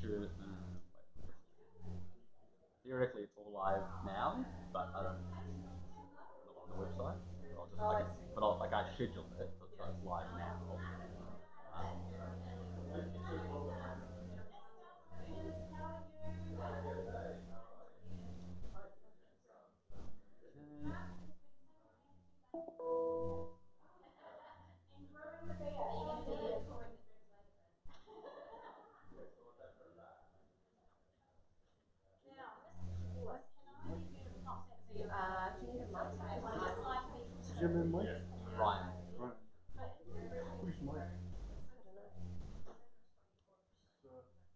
should. Theoretically, it's all live now, but I don't. Not on the website. I'll just like, but I'll like I scheduled it so it's live now. Is your name Mike? Ryan. Right. Who's Mike?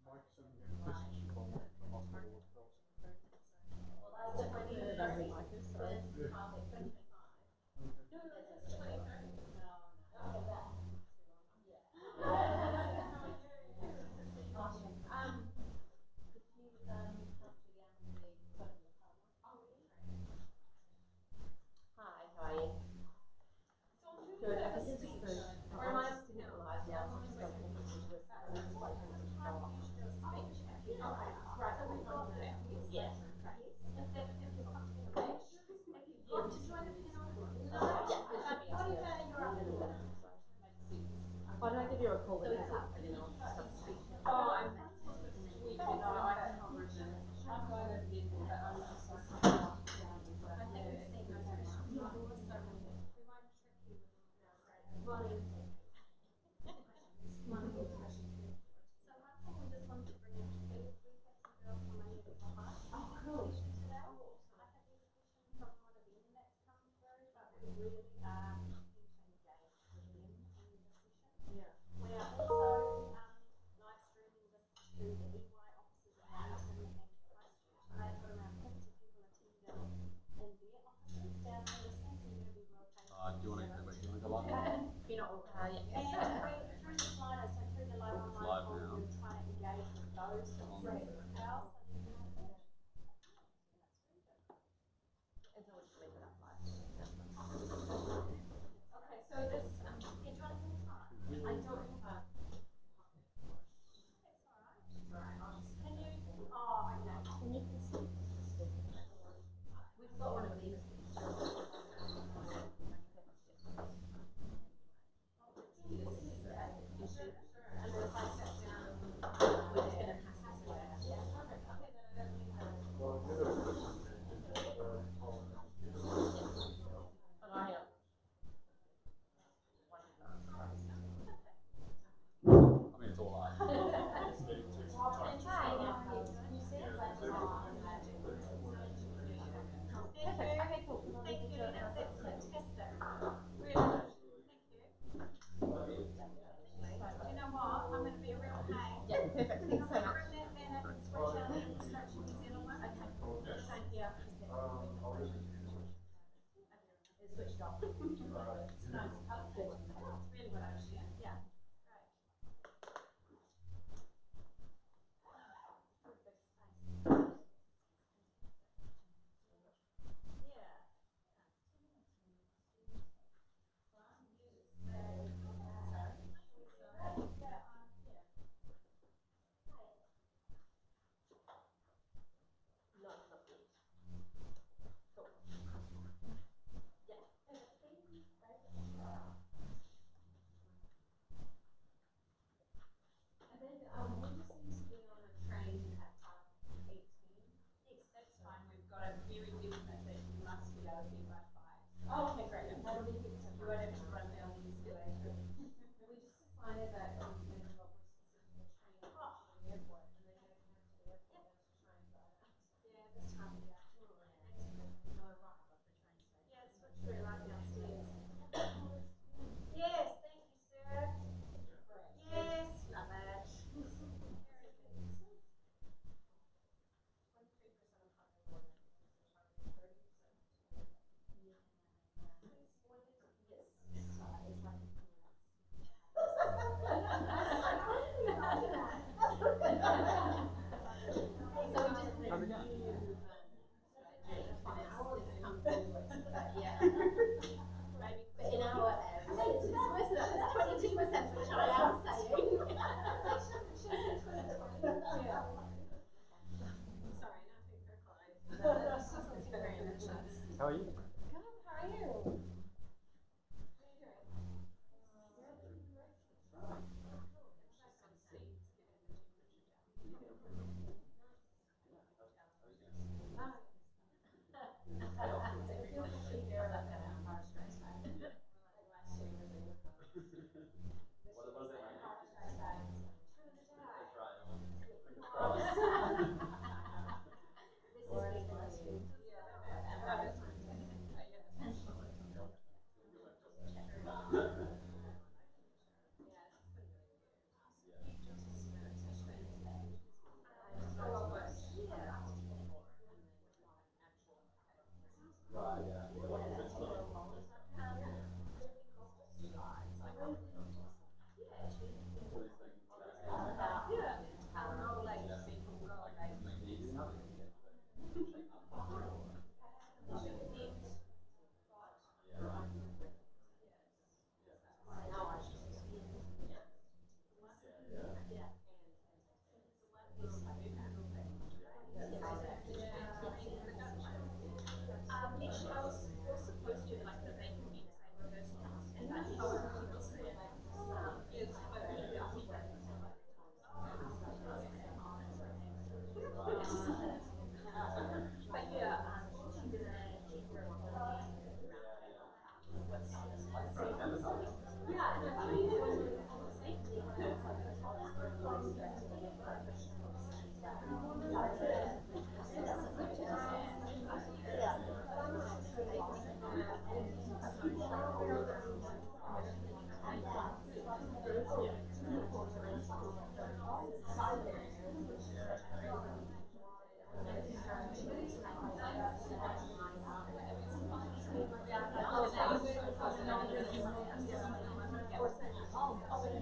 Mike sent me a message from the hospital with Phil's. Hi, how are you? Good. I think this is the. Or am I sitting it live now? So I'm just going to put it into a like yeah. Why don't I give you a call when he's up and then I'll start speaking. Oh, I'm we no, I can't remember. I'm going over the interview, but I'm just so I think we've seen those questions before, so we won't trick you with money. Money questions. So one thing we just wanted to bring up to you, we had some girls from my new class session today. I think there's a question from one of them that's come through, but we really are keen to engage with them in the session. Yeah. We are also live streaming this to the EY offices in Wellington and Christchurch, and they've got around 50 people attending in their offices down there listening, so you're going to be well paid. Do you want to go live? You're not all yeah. And through the Slido, so through the live online poll, we're trying to engage with those offices as well. So there's no and so we'll just leave it up live. Okay, so this, yeah, do you want to talk? I don't have a. That's all right. Can you, oh, okay. Can you see? We've got one of these. I mean, it's all live. Okay, cool. Thank you, Lena. That's fantastic. Really good. Thank you. You know what? I'm going to be a real pain. Yeah, perfect. Thanks so much. Bring that banner and switch out the Infrastructure New Zealand one. Okay. Same here. It's switched off. It's nice colour. Good. It's really what I was doing. Yeah. Great. Yeah. And then we just need to be on a train at 18. Yes, that's fine. We've got a very definite that you must be able to be by 5. Oh, okay, great. And how do we get to you won't have to run down the escalator? We just decided that in a lot more specific the train to the airport and then you're going to come to the airport and to try and go out. Yeah, this time of year. That's perfect. No, right above the train station. Yeah, it's literally right downstairs. Yes, thank you, sir. Yes, love it. Very good. 23% of population, 30%. Yes.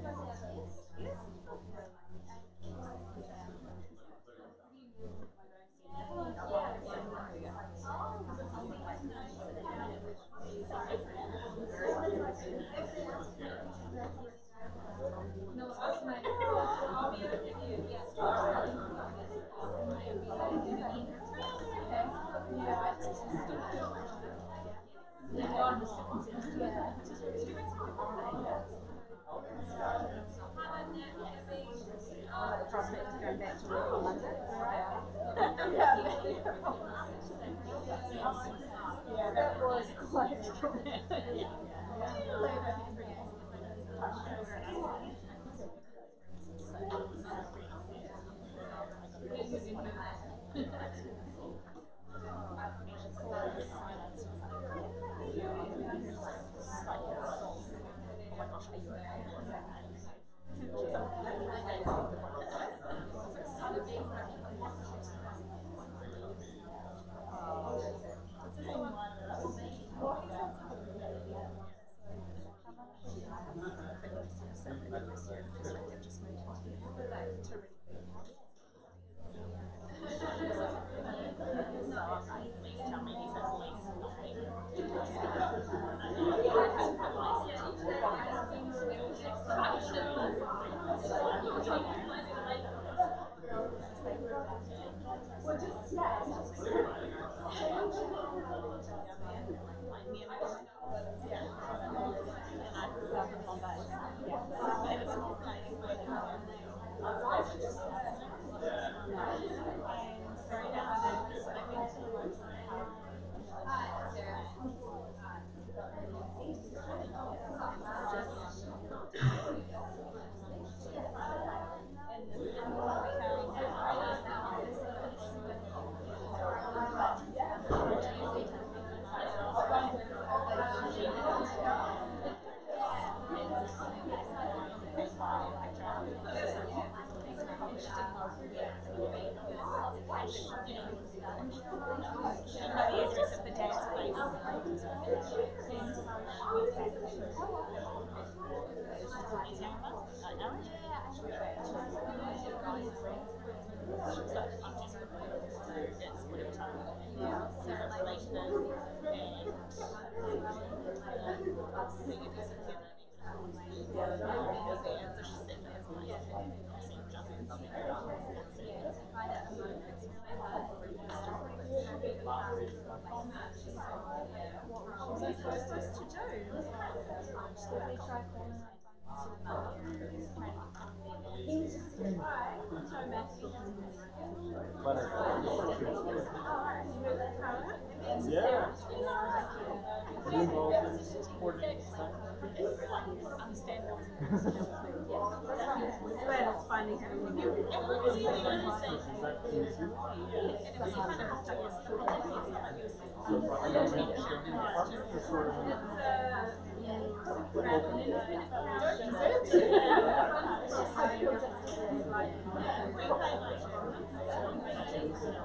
The prospect of going back to work on Monday. Yeah, that was quite traumatic. Yeah. Are you involved in coordinating design? Glad it's finally happening. So is that easy? So are you sharing apartments or sort of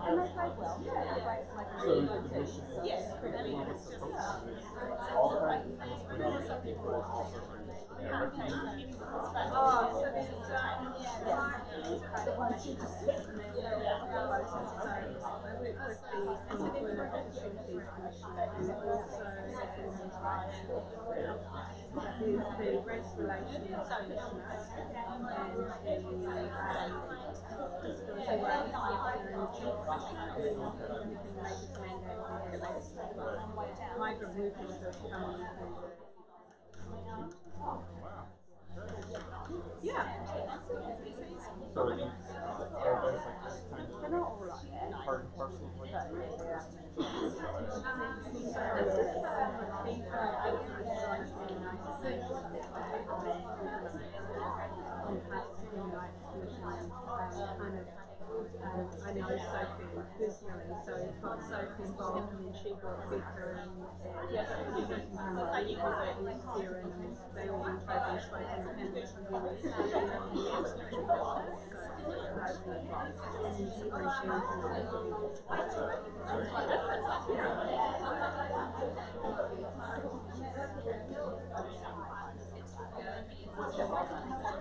And they played well. They played like a so really the good team. mission is well, what's the focus? Is it all kinds of things for other people also for their recognition? Oh, so there's the ones who just sit and they're all closing. So I work with the Employment Opportunities Commissioner and also the Women's Rights Commissioner. There's the Race Relations Commissioner and the Rights Commissioner and the Chief who can make this mandate on the latest migrant workers that are coming into the yeah. So are these are those like just kind They're of not all like that. part and parcel of what you do? Yeah. This is the key for honestly, and I think on past Human Rights Commission, kind of, I know Sophie personally, so it got Sophie involved and then she got Becca and Esther and they all went over and spoke on the panels with you and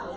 good.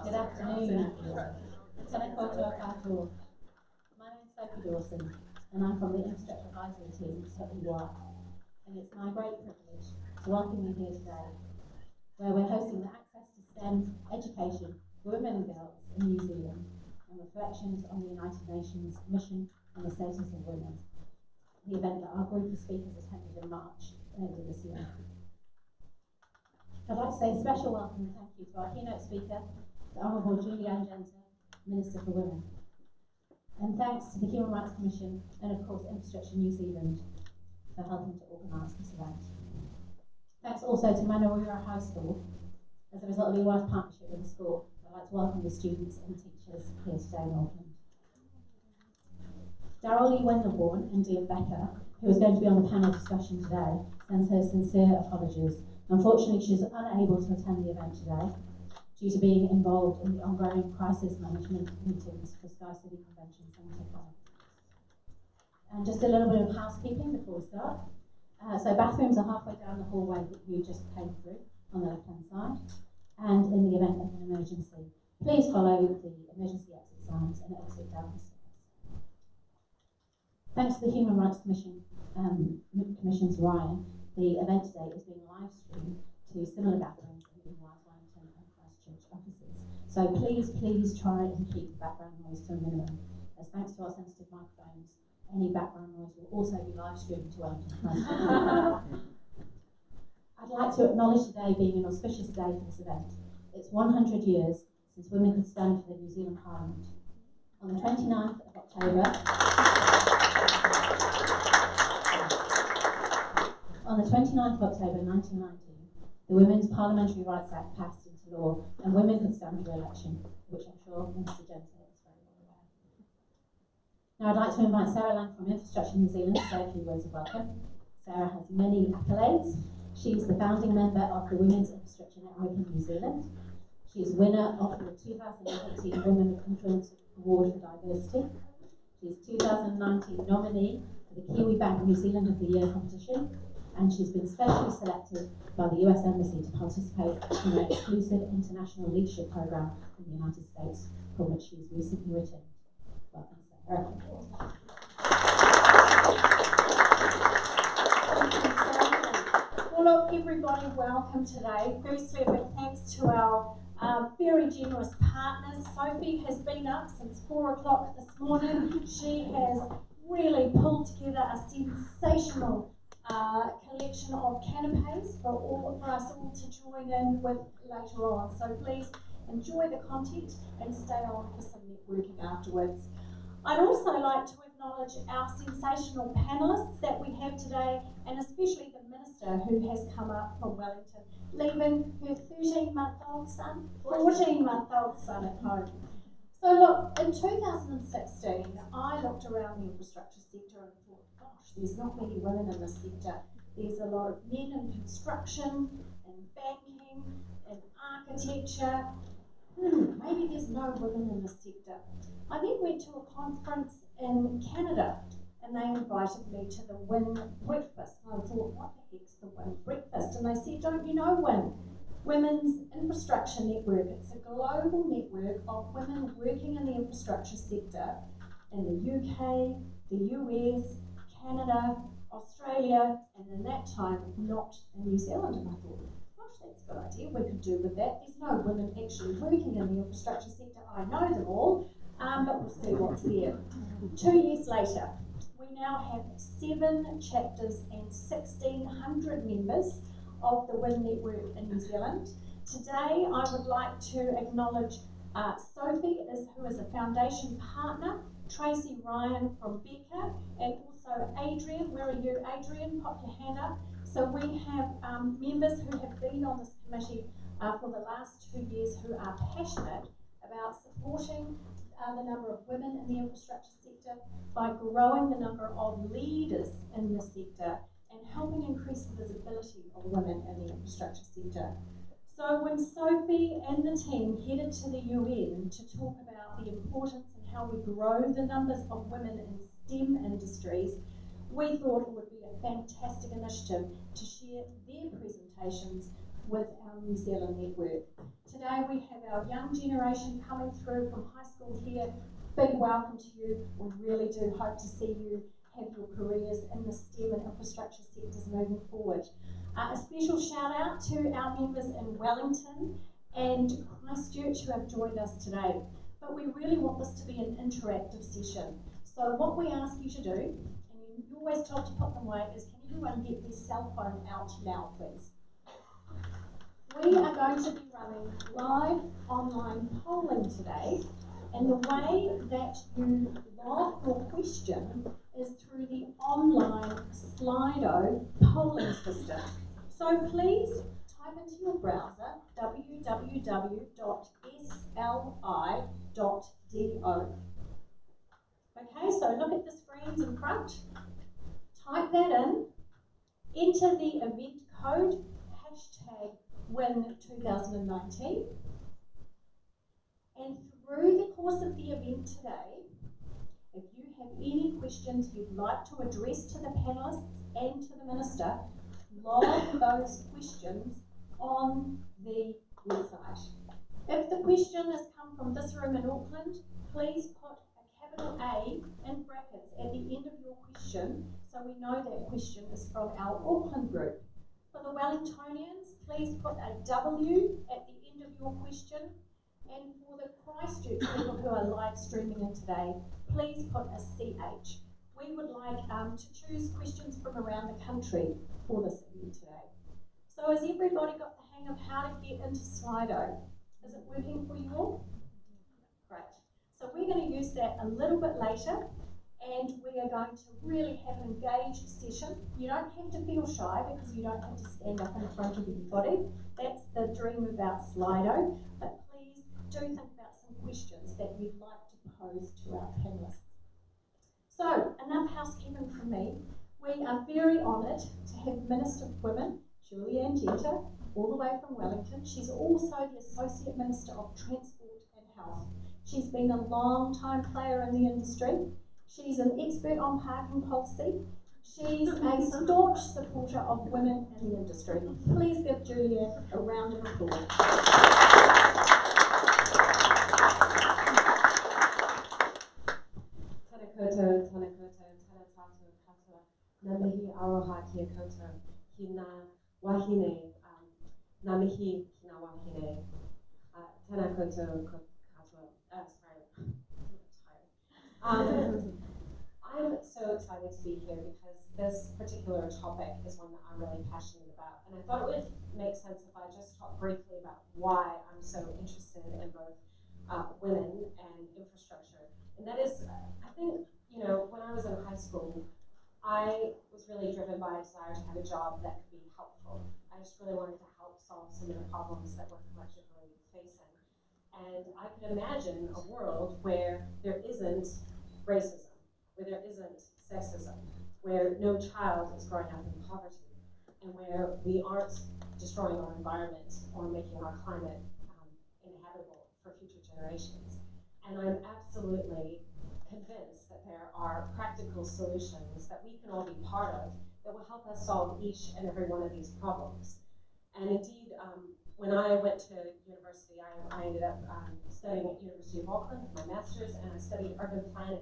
Good afternoon, everyone. Tēnā koutou katoa. My name is Sophie Dawson, and I'm from the Infrastructure Advisory Team at EY. And it's my great privilege to welcome you here today, where we're hosting the Access to STEM Education for Women and Girls in New Zealand, and reflections on the United Nations mission on the status of women, the event that our group of speakers attended in March earlier this year. I'd like to say a special welcome and thank you to our keynote speaker, the Honourable Julie-Anne Genter, Minister for Women. And thanks to the Human Rights Commission and of course Infrastructure New Zealand for helping to organise this event. Thanks also to Manurewa High School. As a result of EY's partnership with the school, I'd like to welcome the students and teachers here today in Auckland. Daryl Lee Wendelborn and Dean Becker, who is going to be on the panel discussion today, sends her sincere apologies. Unfortunately, she is unable to attend the event today due to being involved in the ongoing crisis management meetings for Sky City Convention Centre. And just a little bit of housekeeping before we start. So bathrooms are halfway down the hallway that you just came through on the left-hand side. And in the event of an emergency, please follow the emergency exit signs and exit down the stairs. Thanks to the Human Rights Commission's Ryan, the event today is being live streamed to similar gatherings in EY's Wellington and Christchurch offices. So please try and keep the background noise to a minimum, as thanks to our sensitive microphones, any background noise will also be live streamed to Wellington and Christchurch. I'd like to acknowledge today being an auspicious day for this event. It's 100 years since women could stand for the New Zealand Parliament. On the 29th of October, On the 29th of October 1919, the Women's Parliamentary Rights Act passed into law and women could stand for election, which I'm sure Mr. Genter is very well aware. Now I'd like to invite Sarah Lang from Infrastructure New Zealand to say a few words of welcome. Sarah has many accolades. She's the founding member of the Women's Infrastructure Network in New Zealand. She's winner of the 2018 Women of Influence Award for Diversity. She's 2019 nominee for the Kiwi Bank New Zealand of the Year competition. And she's been specially selected by the US Embassy to participate in an exclusive international leadership program in the United States, for which she's recently returned. Welcome, Sarah. Well, look, everybody, welcome today. Firstly, a big thanks to our very generous partners. Sophie has been up since 4 o'clock this morning. She has really pulled together a sensational collection of canapes for us all to join in with later on. So please enjoy the content and stay on for some networking afterwards. I'd also like to acknowledge our sensational panellists that we have today, and especially the Minister who has come up from Wellington, leaving her 13-month-old son, 14-month-old son at home. So look, in 2016, I looked around the infrastructure sector and thought, gosh, there's not many women in this sector. There's a lot of men in construction, in banking, in architecture. Maybe there's no women in this sector. I then went to a conference in Canada, and they invited me to the WIN breakfast. And I thought, what the heck's the WIN breakfast? And they said, don't you know WIN? Women's Infrastructure Network. It's a global network of women working in the infrastructure sector in the UK, the US, Canada, Australia, and in that time, not in New Zealand. And I thought, gosh, that's a good idea. We could do with that. There's no women actually working in the infrastructure sector. I know them all, but we'll see what's there. 2 years later, we now have 7 chapters and 1,600 members of the WIN network in New Zealand. Today, I would like to acknowledge Sophie, who is a foundation partner, Tracy Ryan from Becca, and also Adrian. Where are you, Adrian? Pop your hand up. So we have members who have been on this committee for the last 2 years who are passionate about supporting the number of women in the infrastructure sector by growing the number of leaders in the sector and helping increase the visibility of women in the infrastructure sector. So when Sophie and the team headed to the UN to talk about the importance and how we grow the numbers of women in STEM industries, we thought it would be a fantastic initiative to share their presentations with our New Zealand network. Today we have our young generation coming through from high school here. Big welcome to you. We really do hope to see you have your careers in the STEM and infrastructure sectors moving forward. A special shout out to our members in Wellington and Christchurch who have joined us today. But we really want this to be an interactive session. So what we ask you to do, and you're always told to put them away, is can everyone get their cell phone out now, please? We are going to be running live online polling today, and the way that you log your question is through the online Slido polling system. So please type into your browser www.sli.do. Okay, so look at the screens in front, type that in, enter the event code, hashtag WIN2019, and through the course of the event today, if you have any questions you'd like to address to the panellists and to the Minister, log those questions on the website. If the question has come from this room in Auckland, please put a capital A in brackets at the end of your question so we know that question is from our Auckland group. For the Wellingtonians, please put a W at the end of your question. And for the Christchurch people who are live streaming in today, please put a CH. We would like to choose questions from around the country for this event today. So has everybody got the hang of how to get into Slido? Is it working for you all? Great. So we're going to use that a little bit later, and we are going to really have an engaged session. You don't have to feel shy because you don't have to stand up in front of everybody. That's the dream about Slido. But please do think about some questions that you'd like to pose to our panellists. So, enough housekeeping from me. We are very honoured to have Minister of Women, Julianne Jetta, all the way from Wellington. She's also the Associate Minister of Transport and Health. She's been a long-time player in the industry. She's an expert on parking policy. She's a staunch supporter of women in the industry. Please give Julianne a round of applause. Koto, tana koto, tana tato, katoa, na mihi aroha kia koto, ki na wahine, na mihi ki na wahine, tana koto, katoa, sorry, I'm tired. I'm so excited to be here because this particular topic is one that I'm really passionate about, and I thought it would make sense if I just talk briefly about why I'm so interested in both women and infrastructure. And that is, I think, you know, when I was in high school, I was really driven by a desire to have a job that could be helpful. I just really wanted to help solve some of the problems that we're collectively facing. And I could imagine a world where there isn't racism, where there isn't sexism, where no child is growing up in poverty, and where we aren't destroying our environment or making our climate inhabitable for future generations. And I'm absolutely convinced that there are practical solutions that we can all be part of that will help us solve each and every one of these problems. And indeed, when I went to university, I ended up studying at University of Auckland for my master's, and I studied urban planning,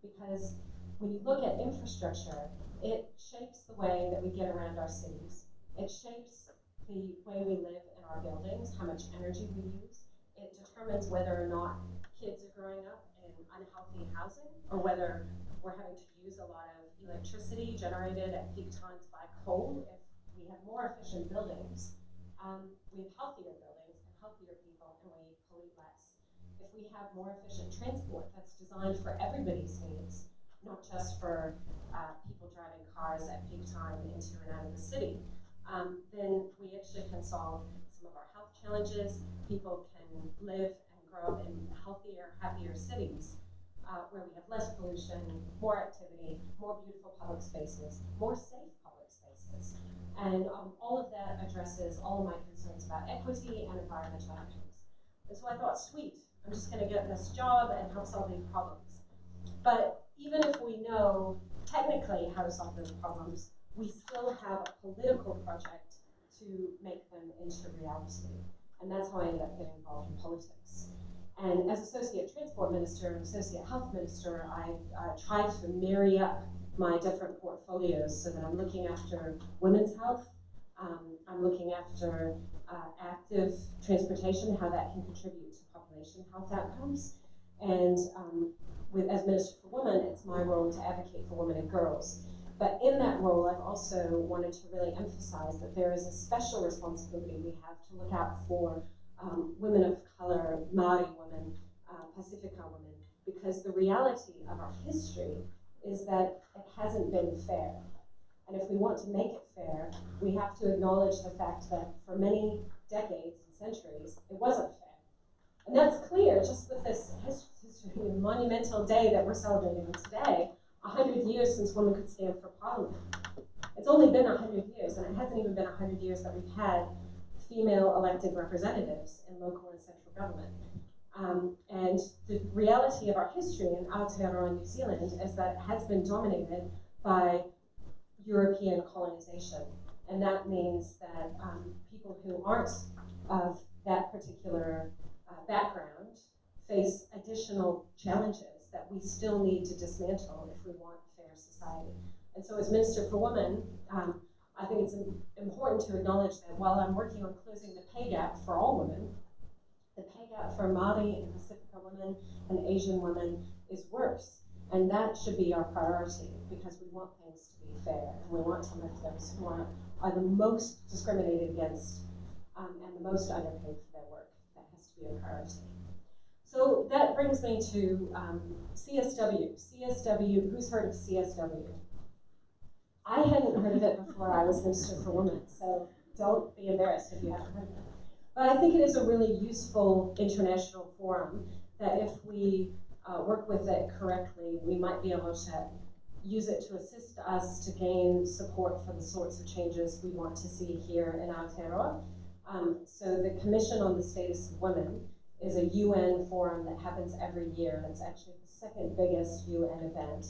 because when you look at infrastructure, it shapes the way that we get around our cities. It shapes the way we live in our buildings, how much energy we use. It determines whether or not kids are growing up in unhealthy housing, or whether we're having to use a lot of electricity generated at peak times by coal. If we have more efficient buildings, we have healthier buildings and healthier people, and we pollute less. If we have more efficient transport that's designed for everybody's needs, not just for people driving cars at peak time into and out of the city, then we actually can solve some of our health challenges. People can live and grow up in healthier, happier cities where we have less pollution, more activity, more beautiful public spaces, more safe public spaces. And all of that addresses all of my concerns about equity and environmental outcomes. And so I thought, sweet, I'm just going to get this job and help solve these problems. But even if we know technically how to solve those problems, we still have a political project to make them into reality. And that's how I ended up getting involved in politics. And as Associate Transport Minister and Associate Health Minister, I tried to marry up my different portfolios so that I'm looking after women's health, I'm looking after active transportation, how that can contribute to population health outcomes. And as Minister for Women, it's my role to advocate for women and girls. But in that role, I've also wanted to really emphasize that there is a special responsibility we have to look out for women of color, Māori women, Pacifica women, because the reality of our history is that it hasn't been fair. And if we want to make it fair, we have to acknowledge the fact that for many decades and centuries, it wasn't fair. And that's clear just with this history, monumental day that we're celebrating today, 100 years since women could stand for parliament. It's only been 100 years, and it hasn't even been 100 years that we've had female elected representatives in local and central government. And the reality of our history in Aotearoa, New Zealand, is that it has been dominated by European colonization. And that means that people who aren't of that particular background face additional challenges that we still need to dismantle if we want a fair society. And so as Minister for Women, I think it's important to acknowledge that while I'm working on closing the pay gap for all women, the pay gap for Māori and Pacifica women and Asian women is worse. And that should be our priority, because we want things to be fair, and we want to lift those who are the most discriminated against and the most underpaid for their work. That has to be a priority. So that brings me to CSW. CSW, who's heard of CSW? I hadn't heard of it before I was Minister for Women, so don't be embarrassed if you haven't heard of it. But I think it is a really useful international forum that if we work with it correctly, we might be able to use it to assist us to gain support for the sorts of changes we want to see here in Aotearoa. So the Commission on the Status of Women is a UN forum that happens every year. It's actually the second biggest UN event.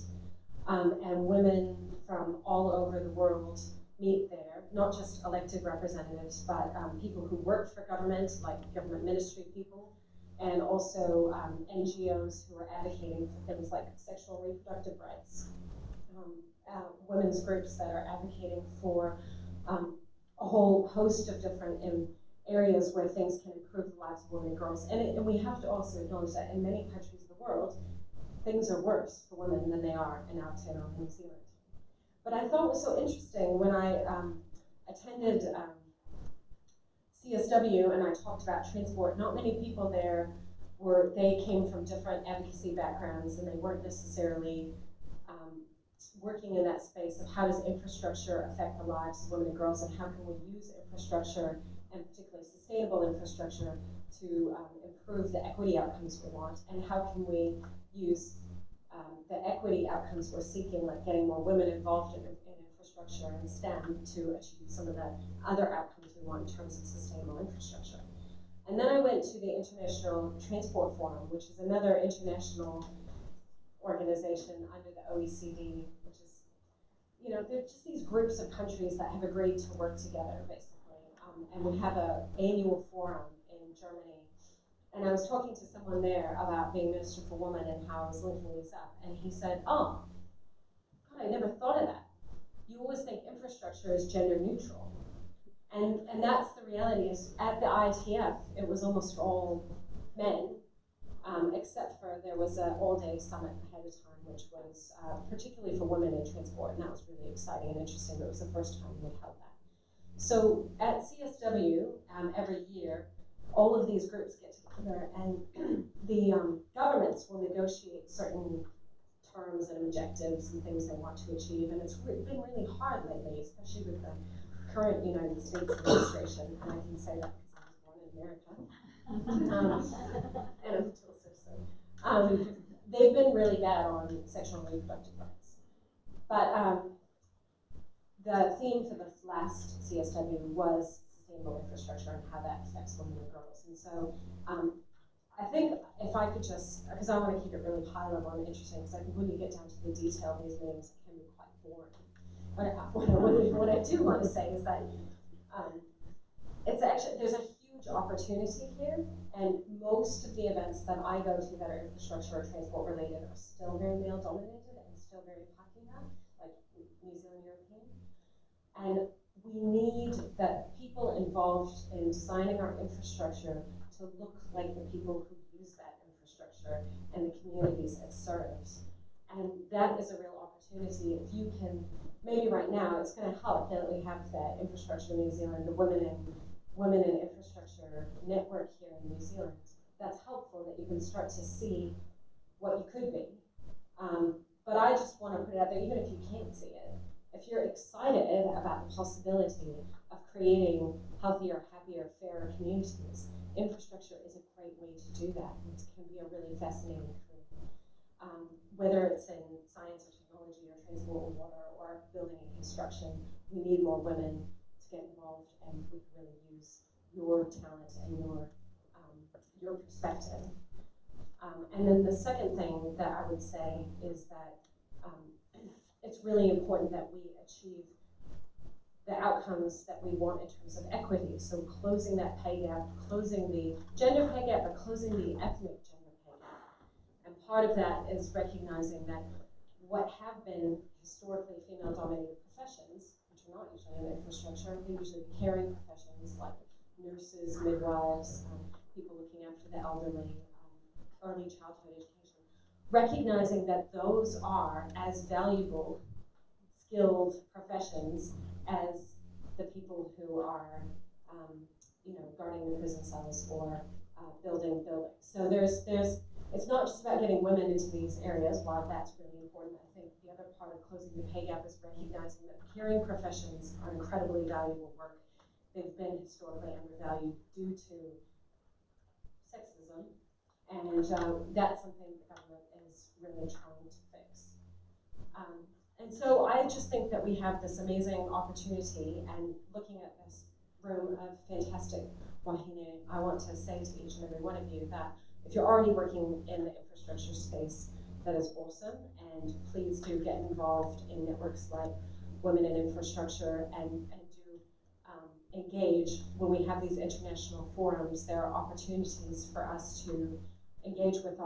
And women from all over the world meet there, not just elected representatives, but people who work for government, like government ministry people, and also NGOs who are advocating for things like sexual and reproductive rights, women's groups that are advocating for a whole host of different areas where things can improve the lives of women and girls. And we have to also acknowledge that in many countries of the world, things are worse for women than they are in Aotearoa, New Zealand. But I thought it was so interesting when I attended CSW and I talked about transport. Not many people there they came from different advocacy backgrounds, and they weren't necessarily working in that space of how does infrastructure affect the lives of women and girls, and how can we use infrastructure, and particularly sustainable infrastructure, to improve the equity outcomes we want, and how can we use the equity outcomes we're seeking, like getting more women involved in infrastructure and STEM, to achieve some of the other outcomes we want in terms of sustainable infrastructure. And then I went to the International Transport Forum, which is another international organization under the OECD, which is, you know, they're just these groups of countries that have agreed to work together, basically. And we have an annual forum in Germany. And I was talking to someone there about being Minister for Women and how I was linking these up. And he said, oh, God, I never thought of that. You always think infrastructure is gender neutral. And that's the reality. Is at the ITF, it was almost all men, except for there was an all-day summit ahead of time, which was particularly for women in transport, and that was really exciting and interesting. It was the first time we had held that. So at CSW, every year, all of these groups get together, and the governments will negotiate certain terms and objectives and things they want to achieve, and it's been really hard lately, especially with the current United States administration, and I can say that because I was born in America, and I'm a dual citizen. They've been really bad on sexual and reproductive rights. But the theme for this last CSW was sustainable infrastructure and how that affects women and girls. And so I think if I could just, because I want to keep it really high level and interesting, because I think when you get down to the detail of these meetings, it can be quite boring. What I do want to say is that it's actually, there's a huge opportunity here, and most of the events that I go to that are infrastructure or transport related are still very male dominated and still very Pakina, like New Zealand European. And we need the people involved in designing our infrastructure to look like the people who use that infrastructure and the communities it serves. And that is a real opportunity. If you can, maybe right now, it's going to help that we have the Infrastructure New Zealand, the Women in Infrastructure network here in New Zealand. That's helpful that you can start to see what you could be. But I just want to put it out there, even if you can't see it, if you're excited about the possibility of creating healthier, happier, fairer communities, infrastructure is a great way to do that. It can be a really fascinating career. Whether it's in science or technology or transport or water or building and construction, we need more women to get involved, and we can really use your talent and your perspective. And then the second thing that I would say is that it's really important that we achieve the outcomes that we want in terms of equity. So closing that pay gap, closing the gender pay gap, but closing the ethnic gender pay gap. And part of that is recognizing that what have been historically female-dominated professions, which are not usually in infrastructure, they're usually caring professions like nurses, midwives, people looking after the elderly, early childhood education. Recognizing that those are as valuable, skilled professions as the people who are, guarding the prison cells or building buildings. So it's not just about getting women into these areas, while that's really important. I think the other part of closing the pay gap is recognizing that caring professions are incredibly valuable work. They've been historically undervalued due to sexism, and that's something the government is really trying to fix. And so I just think that we have this amazing opportunity, and looking at this room of fantastic wahine, I want to say to each and every one of you that if you're already working in the infrastructure space, that is awesome, and please do get involved in networks like Women in Infrastructure and do engage. When we have these international forums, there are opportunities for us to engage with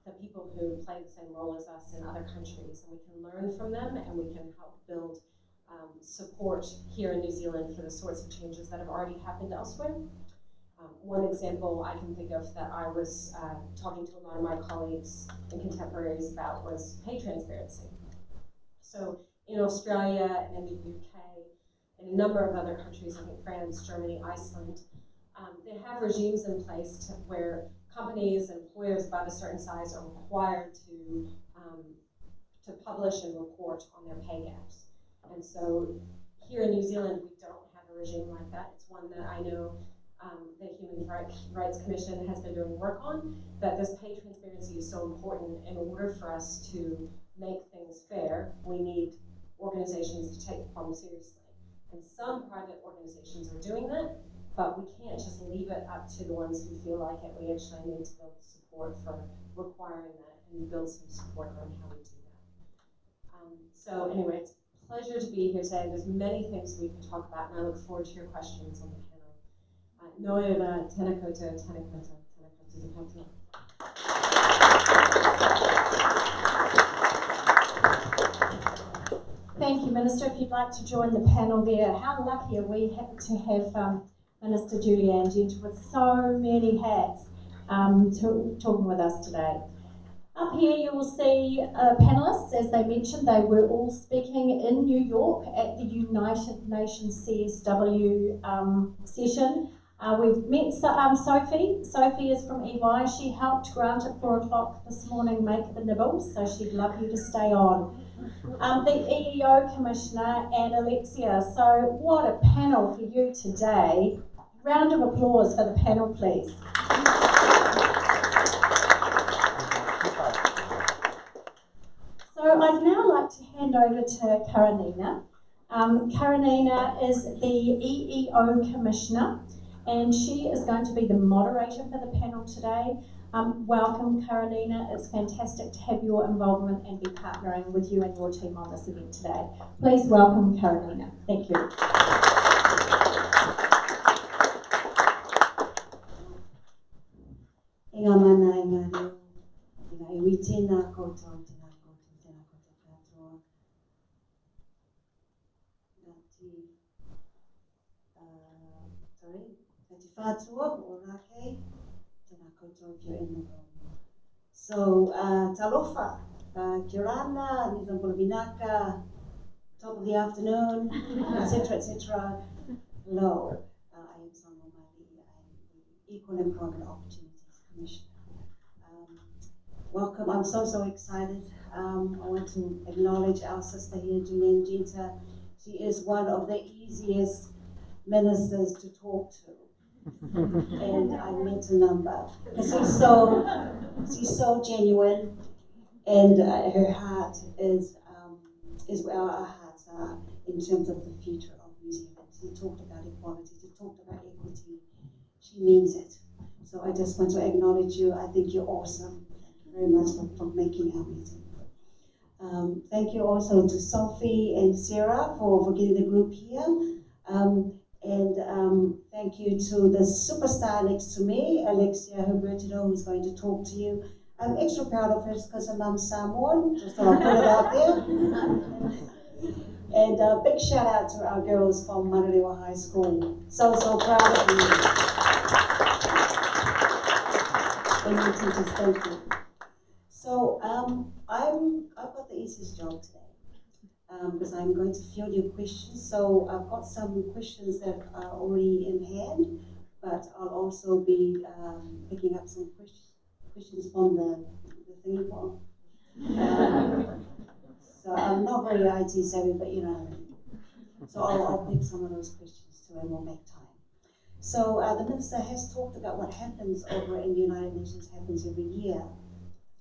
the people who play the same role as us in other countries, and we can learn from them, and we can help build support here in New Zealand for the sorts of changes that have already happened elsewhere. One example I can think of that I was talking to a lot of my colleagues and contemporaries about was pay transparency. So in Australia and in the UK, and a number of other countries, I think France, Germany, Iceland, they have regimes in place where companies and employers above a certain size are required to publish and report on their pay gaps. And so here in New Zealand, we don't have a regime like that. It's one that I know the Human Rights Commission has been doing work on, that this pay transparency is so important. In order for us to make things fair, we need organizations to take the problem seriously. And some private organizations are doing that, but we can't just leave it up to the ones who feel like it. We actually need to build support for requiring that and build some support around how we do that. So anyway, it's a pleasure to be here today. There's many things we could talk about, and I look forward to your questions on the panel. Noe ora tēnā koutou, tēnā koutou, tēnā koutou te katoa. Thank you, Minister. If you'd like to join the panel there, how lucky are we to have Minister Julianne Genter with so many hats talking with us today. Up here you will see panellists. As they mentioned, they were all speaking in New York at the United Nations CSW session. We've met Sophie. Sophie is from EY. She helped Grant at 4 o'clock this morning make the nibbles, so she'd love you to stay on. The EEO Commissioner and Alexia. So what a panel for you today. Round of applause for the panel, please. So I'd now like to hand over to Karanina. Karanina is the EEO Commissioner, and she is going to be the moderator for the panel today. Welcome, Karanina. It's fantastic to have your involvement and be partnering with you and your team on this event today. Please welcome Karanina. Thank you. Inga mana inga reo, inga iwi tēnā koutou, tēnā koutou, tēnā koutou katoa. Ngati whātua o rākei, tēnā koutou if you're in the room. So, talofa, kia rana, nizambula vinaka, top of the afternoon, etc., etc. Hello, I am Samuel Mali, I'm the Equal Employment Opportunities Commissioner. Welcome, I'm so excited. I want to acknowledge our sister here, Julianne Genter. She is one of the easiest ministers to talk to. And I met a number because she's so genuine, and her heart is where our hearts are in terms of the future of New Zealand. She talked about equality, she talked about equity. She means it. So I just want to acknowledge you. I think you're awesome. Thank you very much for making our meeting. Thank you also to Sophie and Sarah for getting the group here. Thank you to the superstar next to me, Alexia Hubertino, who's going to talk to you. I'm extra proud of her because her mum's Samoan, just so I'll put it out there. And a big shout out to our girls from Mararewa High School. So proud of you. And your teachers, thank you. So I've got the easiest job today. Because I'm going to field your questions. So I've got some questions that are already in hand, but I'll also be picking up some questions from the thingy bomb. So I'm not very IT savvy, but you know what I mean. So I'll pick some of those questions too, and we'll make time. So the Minister has talked about what happens over in the United Nations happens every year.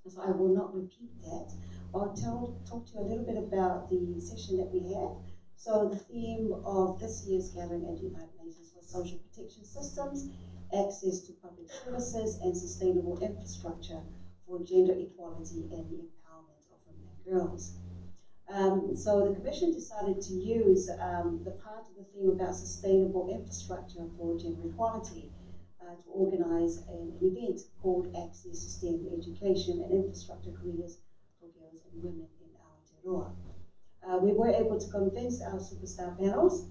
So I will not repeat that. I'll talk to you a little bit about the session that we had. So the theme of this year's gathering at the United Nations was social protection systems, access to public services, and sustainable infrastructure for gender equality and the empowerment of women and girls. So the Commission decided to use the part of the theme about sustainable infrastructure for gender equality to organise an event called Access to STEM Education and Infrastructure Careers for Girls and Women in Aotearoa. We were able to convince our superstar panels,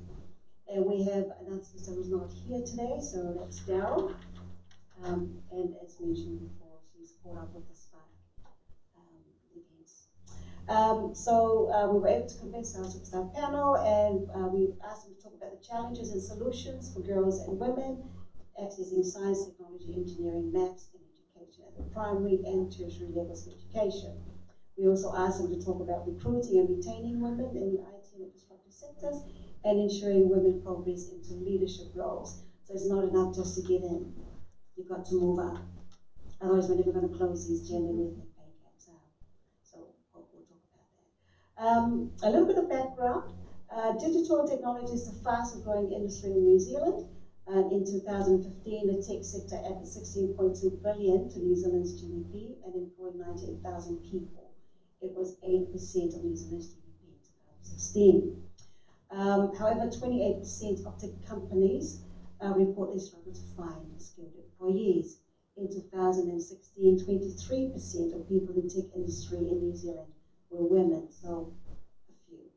and we have another sister who's not here today, so that's Daryl. And as mentioned before, she's caught up with the SPARC events. We were able to convince our superstar panel, and we asked them to talk about the challenges and solutions for girls and women accessing science, technology, engineering, maths, and education at the primary and tertiary levels of education. We also asked them to talk about recruiting and retaining women in the IT and infrastructure sectors and ensuring women progress into leadership roles. So it's not enough just to get in. You've got to move up. Otherwise, we're never going to close these gender ethnic pay gaps out. So we'll talk about that. A little bit of background. Digital technology is the fastest growing industry in New Zealand. In 2015, the tech sector added 16.2 billion to New Zealand's GDP and employed 98,000 people. It was 8% of New Zealand's GDP in 2016. However, 28% of tech companies report they struggle to find skilled employees. In 2016, 23% of people in the tech industry in New Zealand were women, so a few.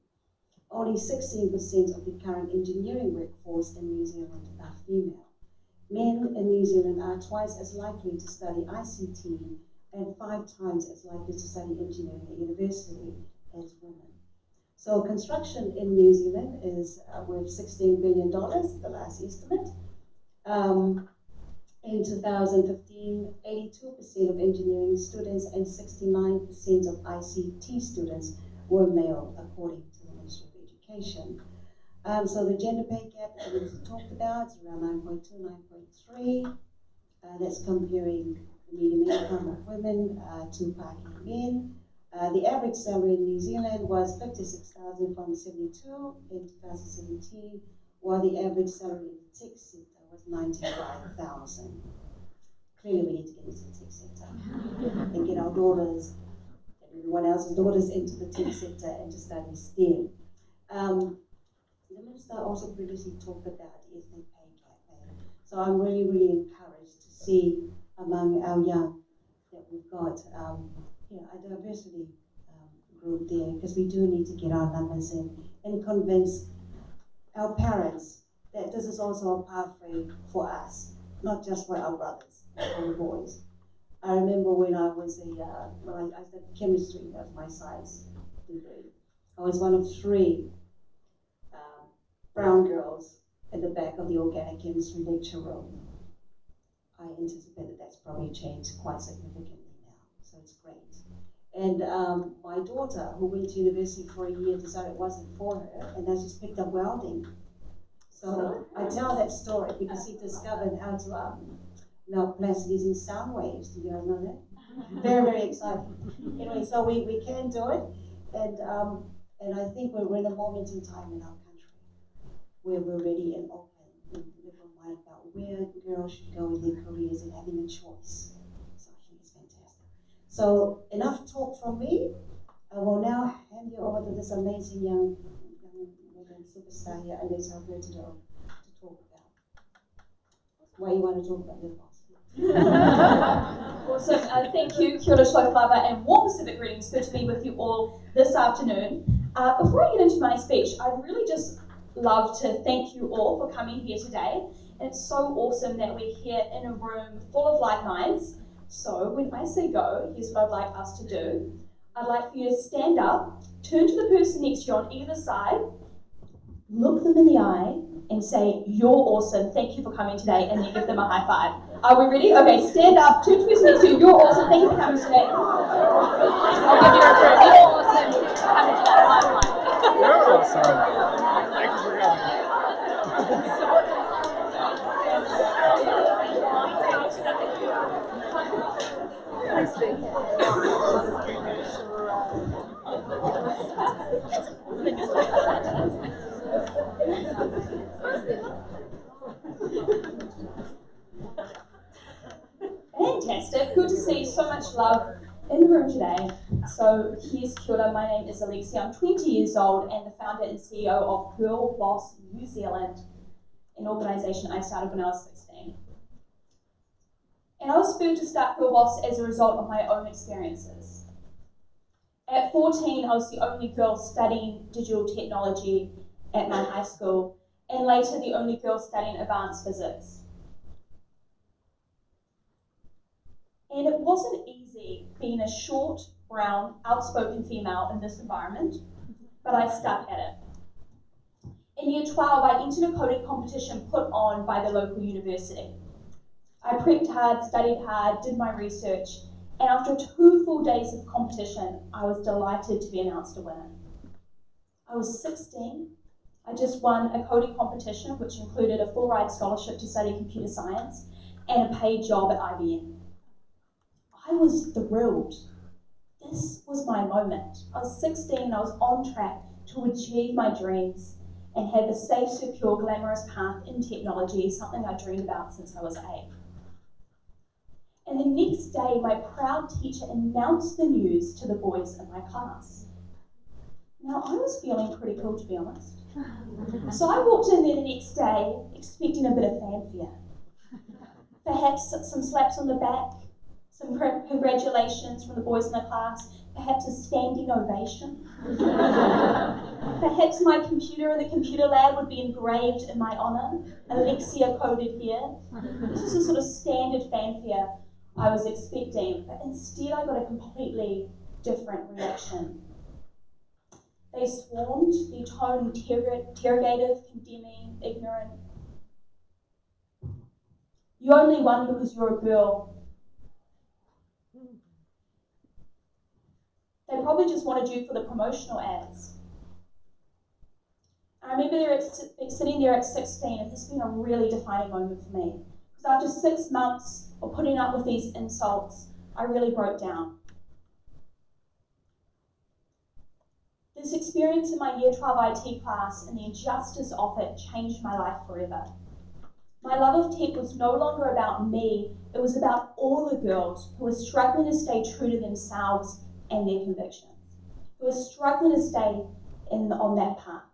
Only 16% of the current engineering workforce in New Zealand are female. Men in New Zealand are twice as likely to study ICT and 5 times as likely to study engineering at university as women. So construction in New Zealand is worth $16 billion, the last estimate. In 2015, 82% of engineering students and 69% of ICT students were male, according to the Ministry of Education. So the gender pay gap that we talked about is around 9.2, 9.3. That's comparing the median income of women to parking men. The average salary in New Zealand was $56,472 in 2017, while the average salary in the tech sector was $95,000. Clearly, we need to get into the tech sector and get our daughters and everyone else's daughters into the tech sector and to study STEM. The Minister also previously talked about the ethnic pay gap, so I'm really, really encouraged to see among our young that we've got a diversity group there, because we do need to get our numbers in and convince our parents that this is also a pathway for us, not just for our brothers and our boys. I remember when I was I studied chemistry as my science degree. I was one of 3 brown girls at the back of the organic chemistry lecture room. I anticipate that that's probably changed quite significantly now, so it's great. And my daughter, who went to university for a year, decided it wasn't for her, and then she's picked up welding. So I tell that story because he discovered how to melt plastic using sound waves. Do you guys know that? Very, very exciting. Anyway, so we can do it, and I think we're in a moment in time in our country where we're ready and open and liberal mind about where girls should go in their careers and having a choice. So I think it's fantastic. So enough talk from me. I will now hand you over to this amazing young woman superstar here, Alex Alberto, to talk about why you want to talk about lip gloss. Awesome. Thank you. Kia ora Toiklava, and warm Pacific greetings. Good to be with you all this afternoon. Before I get into my speech, I'd really just love to thank you all for coming here today. It's so awesome that we're here in a room full of like minds. So when I say go, here's what I'd like us to do. I'd like for you to stand up, turn to the person next to you on either side, look them in the eye, and say, "You're awesome, thank you for coming today," and then give them a high five. Are we ready? Okay, stand up, turn to the person next to you, "You're awesome, thank you for coming today." I'll give you a reference. You're awesome, thank you for coming today. High five. You're awesome. Thank you for coming. Fantastic. Good to see so much love in the room today. So here's kia ora. My name is Alexia. I'm 20 years old and the founder and CEO of Girl Boss New Zealand, an organisation I started when I was 16. And I was spurred to start Girl Boss as a result of my own experiences. At 14, I was the only girl studying digital technology at my high school, and later the only girl studying advanced physics. And it wasn't easy being a short, brown, outspoken female in this environment, but I stuck at it. In year 12, I entered a coding competition put on by the local university. I prepped hard, studied hard, did my research, and after 2 full days of competition, I was delighted to be announced a winner. I was 16. I just won a coding competition, which included a full ride scholarship to study computer science and a paid job at IBM. I was thrilled. This was my moment. I was 16 and I was on track to achieve my dreams and have a safe, secure, glamorous path in technology, something I dreamed about since I was 8. And the next day, my proud teacher announced the news to the boys in my class. Now, I was feeling pretty cool, to be honest. So I walked in there the next day, expecting a bit of fanfare. Perhaps some slaps on the back, some congratulations from the boys in the class, perhaps a standing ovation. Perhaps my computer in the computer lab would be engraved in my honour, Alexia coded here. This was the sort of standard fanfare I was expecting, but instead I got a completely different reaction. They swarmed, their tone interrogative, condemning, ignorant. You only won because you're a girl. They probably just wanted you for the promotional ads. I remember sitting there at 16, and this has been a really defining moment for me. Because after 6 months of putting up with these insults, I really broke down. This experience in my Year 12 IT class and the injustice of it changed my life forever. My love of tech was no longer about me, it was about all the girls who were struggling to stay true to themselves and their convictions, who were struggling to stay on that path.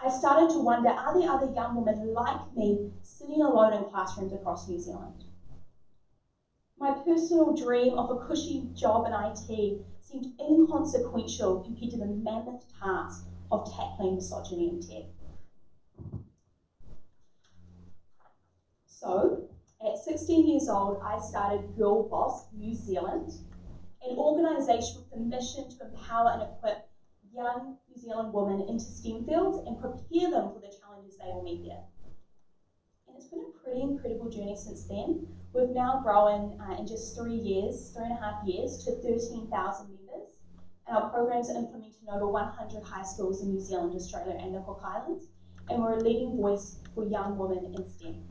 I started to wonder, are there other young women like me sitting alone in classrooms across New Zealand? My personal dream of a cushy job in IT seemed inconsequential compared to the mammoth task of tackling misogyny in tech. So, at 16 years old, I started Girl Boss New Zealand, an organisation with the mission to empower and equip young New Zealand women into STEM fields and prepare them for the challenges they will meet there. And it's been a pretty incredible journey since then. We've now grown in just 3.5 years, to 13,000 members. And our programs are implemented in over 100 high schools in New Zealand, Australia and the Cook Islands. And we're a leading voice for young women in STEM.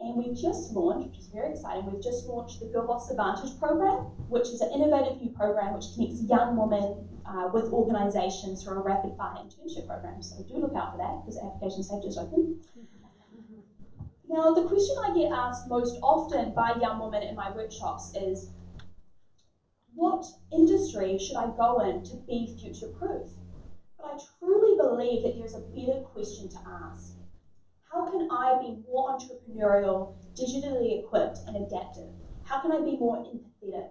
And we've just launched, which is very exciting, we've just launched the Girl Boss Advantage program, which is an innovative new program which connects young women with organisations through a rapid fire internship program. So do look out for that, because the application stage is open. Now, the question I get asked most often by young women in my workshops is, what industry should I go in to be future-proof? But I truly believe that there's a better question to ask. How can I be more entrepreneurial, digitally equipped and adaptive? How can I be more empathetic?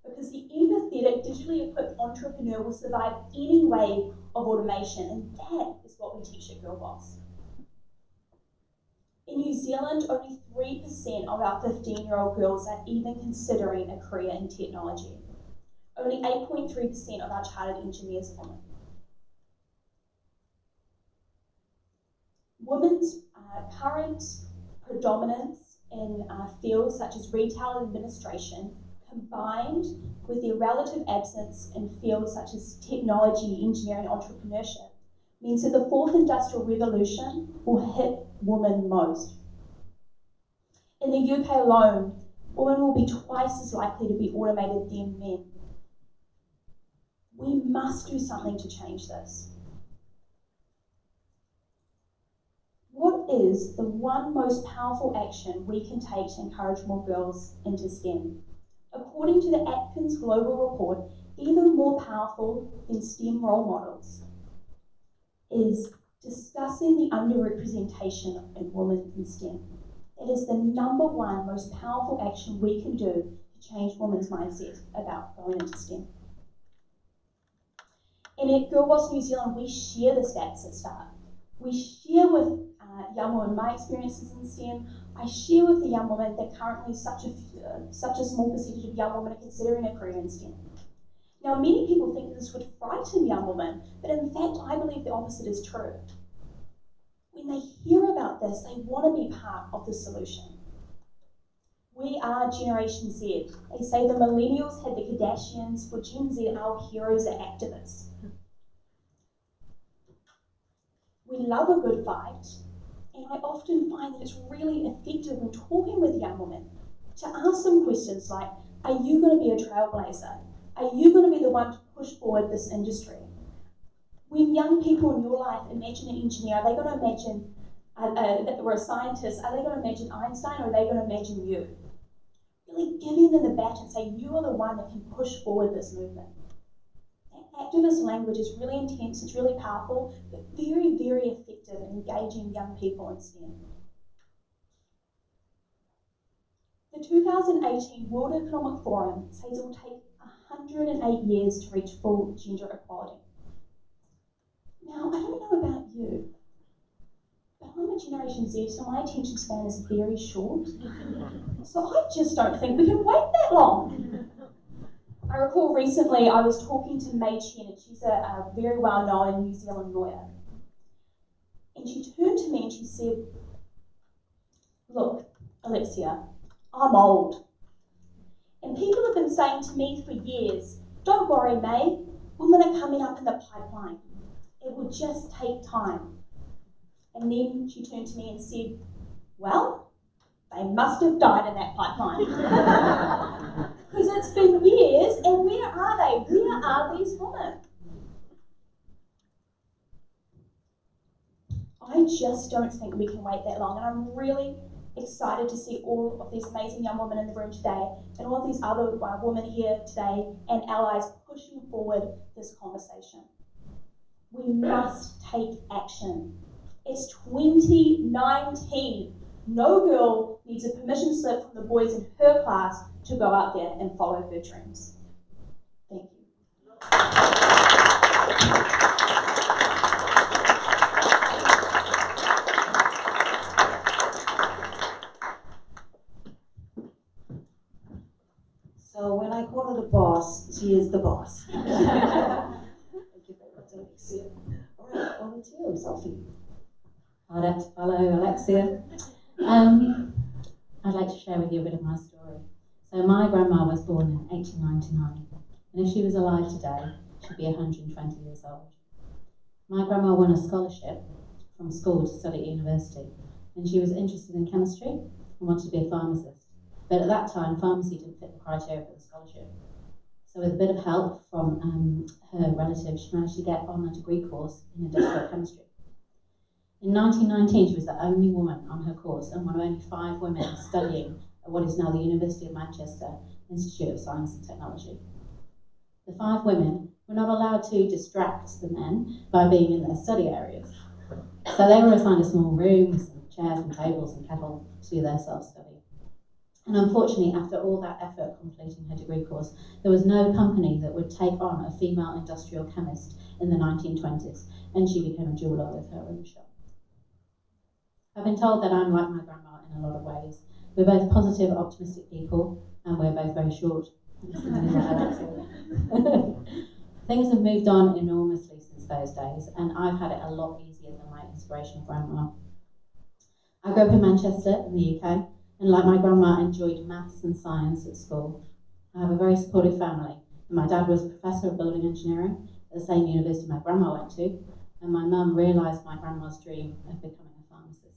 Because the empathetic, digitally equipped entrepreneur will survive any wave of automation, and that is what we teach at Girl Boss. In New Zealand, only 3% of our 15-year-old girls are even considering a career in technology. Only 8.3% of our chartered engineers are women. Women's current predominance in fields such as retail and administration, combined with their relative absence in fields such as technology, engineering, and entrepreneurship, means that the fourth industrial revolution will hit women most. In the UK alone, women will be twice as likely to be automated than men. We must do something to change this. What is the one most powerful action we can take to encourage more girls into STEM? According to the Atkins Global Report, even more powerful than STEM role models is discussing the underrepresentation of women in STEM. It is the #1 most powerful action we can do to change women's mindset about going into STEM. And at Girl Boss New Zealand, we share the stats at start. We share with young women my experiences in STEM. I share with the young women that currently such a small percentage of young women are considering a career in STEM. Now, many people think this would frighten young women, but in fact, I believe the opposite is true. When they hear about this, they want to be part of the solution. We are Generation Z. They say the millennials had the Kardashians, for Gen Z, our heroes are activists. We love a good fight, and I often find that it's really effective when talking with young women to ask them questions like, are you going to be a trailblazer? Are you going to be the one to push forward this industry. When young people in your life imagine an engineer, are they going to imagine, or a scientist, are they going to imagine Einstein, or are they going to imagine you? Really giving them the baton, saying you are the one that can push forward this movement. That activist language is really intense, it's really powerful, but very, very effective in engaging young people in STEM. The 2018 World Economic Forum says it will take 108 years to reach full gender equality. Now, I don't know about you, but I'm a Generation Z, so my attention span is very short. So I just don't think we can wait that long. I recall recently I was talking to May Chen, and she's a very well-known New Zealand lawyer. And she turned to me and she said, "Look, Alexia, I'm old. And people have been saying to me for years, don't worry, May, women are coming up in the pipeline. It will just take time." And then she turned to me and said, "Well, they must have died in that pipeline." Because it's been years, and where are they? Where are these women? I just don't think we can wait that long, and I'm really excited to see all of these amazing young women in the room today, and all of these other women here today, and allies pushing forward this conversation. We must take action. It's 2019. No girl needs a permission slip from the boys in her class to go out there and follow her dreams. Thank you. So when I call her the boss, she is the boss. Thank you very much, Alexia. All right, over to you, Sophie. Hello, Alexia. I'd like to share with you a bit of my story. So my grandma was born in 1899, and if she was alive today, she'd be 120 years old. My grandma won a scholarship from school to study at university, and she was interested in chemistry and wanted to be a pharmacist. But at that time, pharmacy didn't fit the criteria for the scholarship. So with a bit of help from her relatives, she managed to get on a degree course in industrial chemistry. In 1919, she was the only woman on her course and one of only 5 women studying at what is now the University of Manchester Institute of Science and Technology. The 5 women were not allowed to distract the men by being in their study areas. So they were assigned a small room with some chairs and tables and kettle to do their self-study. And unfortunately, after all that effort completing her degree course, there was no company that would take on a female industrial chemist in the 1920s, and she became a jeweller with her own shop. I've been told that I'm like my grandma in a lot of ways. We're both positive, optimistic people, and we're both very short. Things have moved on enormously since those days, and I've had it a lot easier than my inspirational grandma. I grew up in Manchester in the UK, and like my grandma, I enjoyed maths and science at school. I have a very supportive family, and my dad was a professor of building engineering at the same university my grandma went to, and my mum realised my grandma's dream of becoming a pharmacist.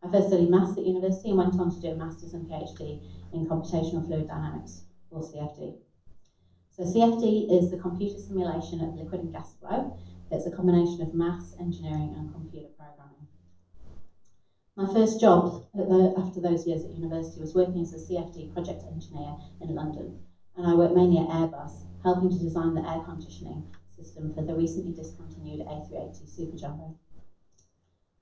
I first studied maths at university and went on to do a master's and PhD in computational fluid dynamics, or CFD. So CFD is the computer simulation of liquid and gas flow. It's a combination of maths, engineering, and computer programming. My first job after those years at university was working as a CFD project engineer in London, and I worked mainly at Airbus, helping to design the air conditioning system for the recently discontinued A380 Super Jumbo.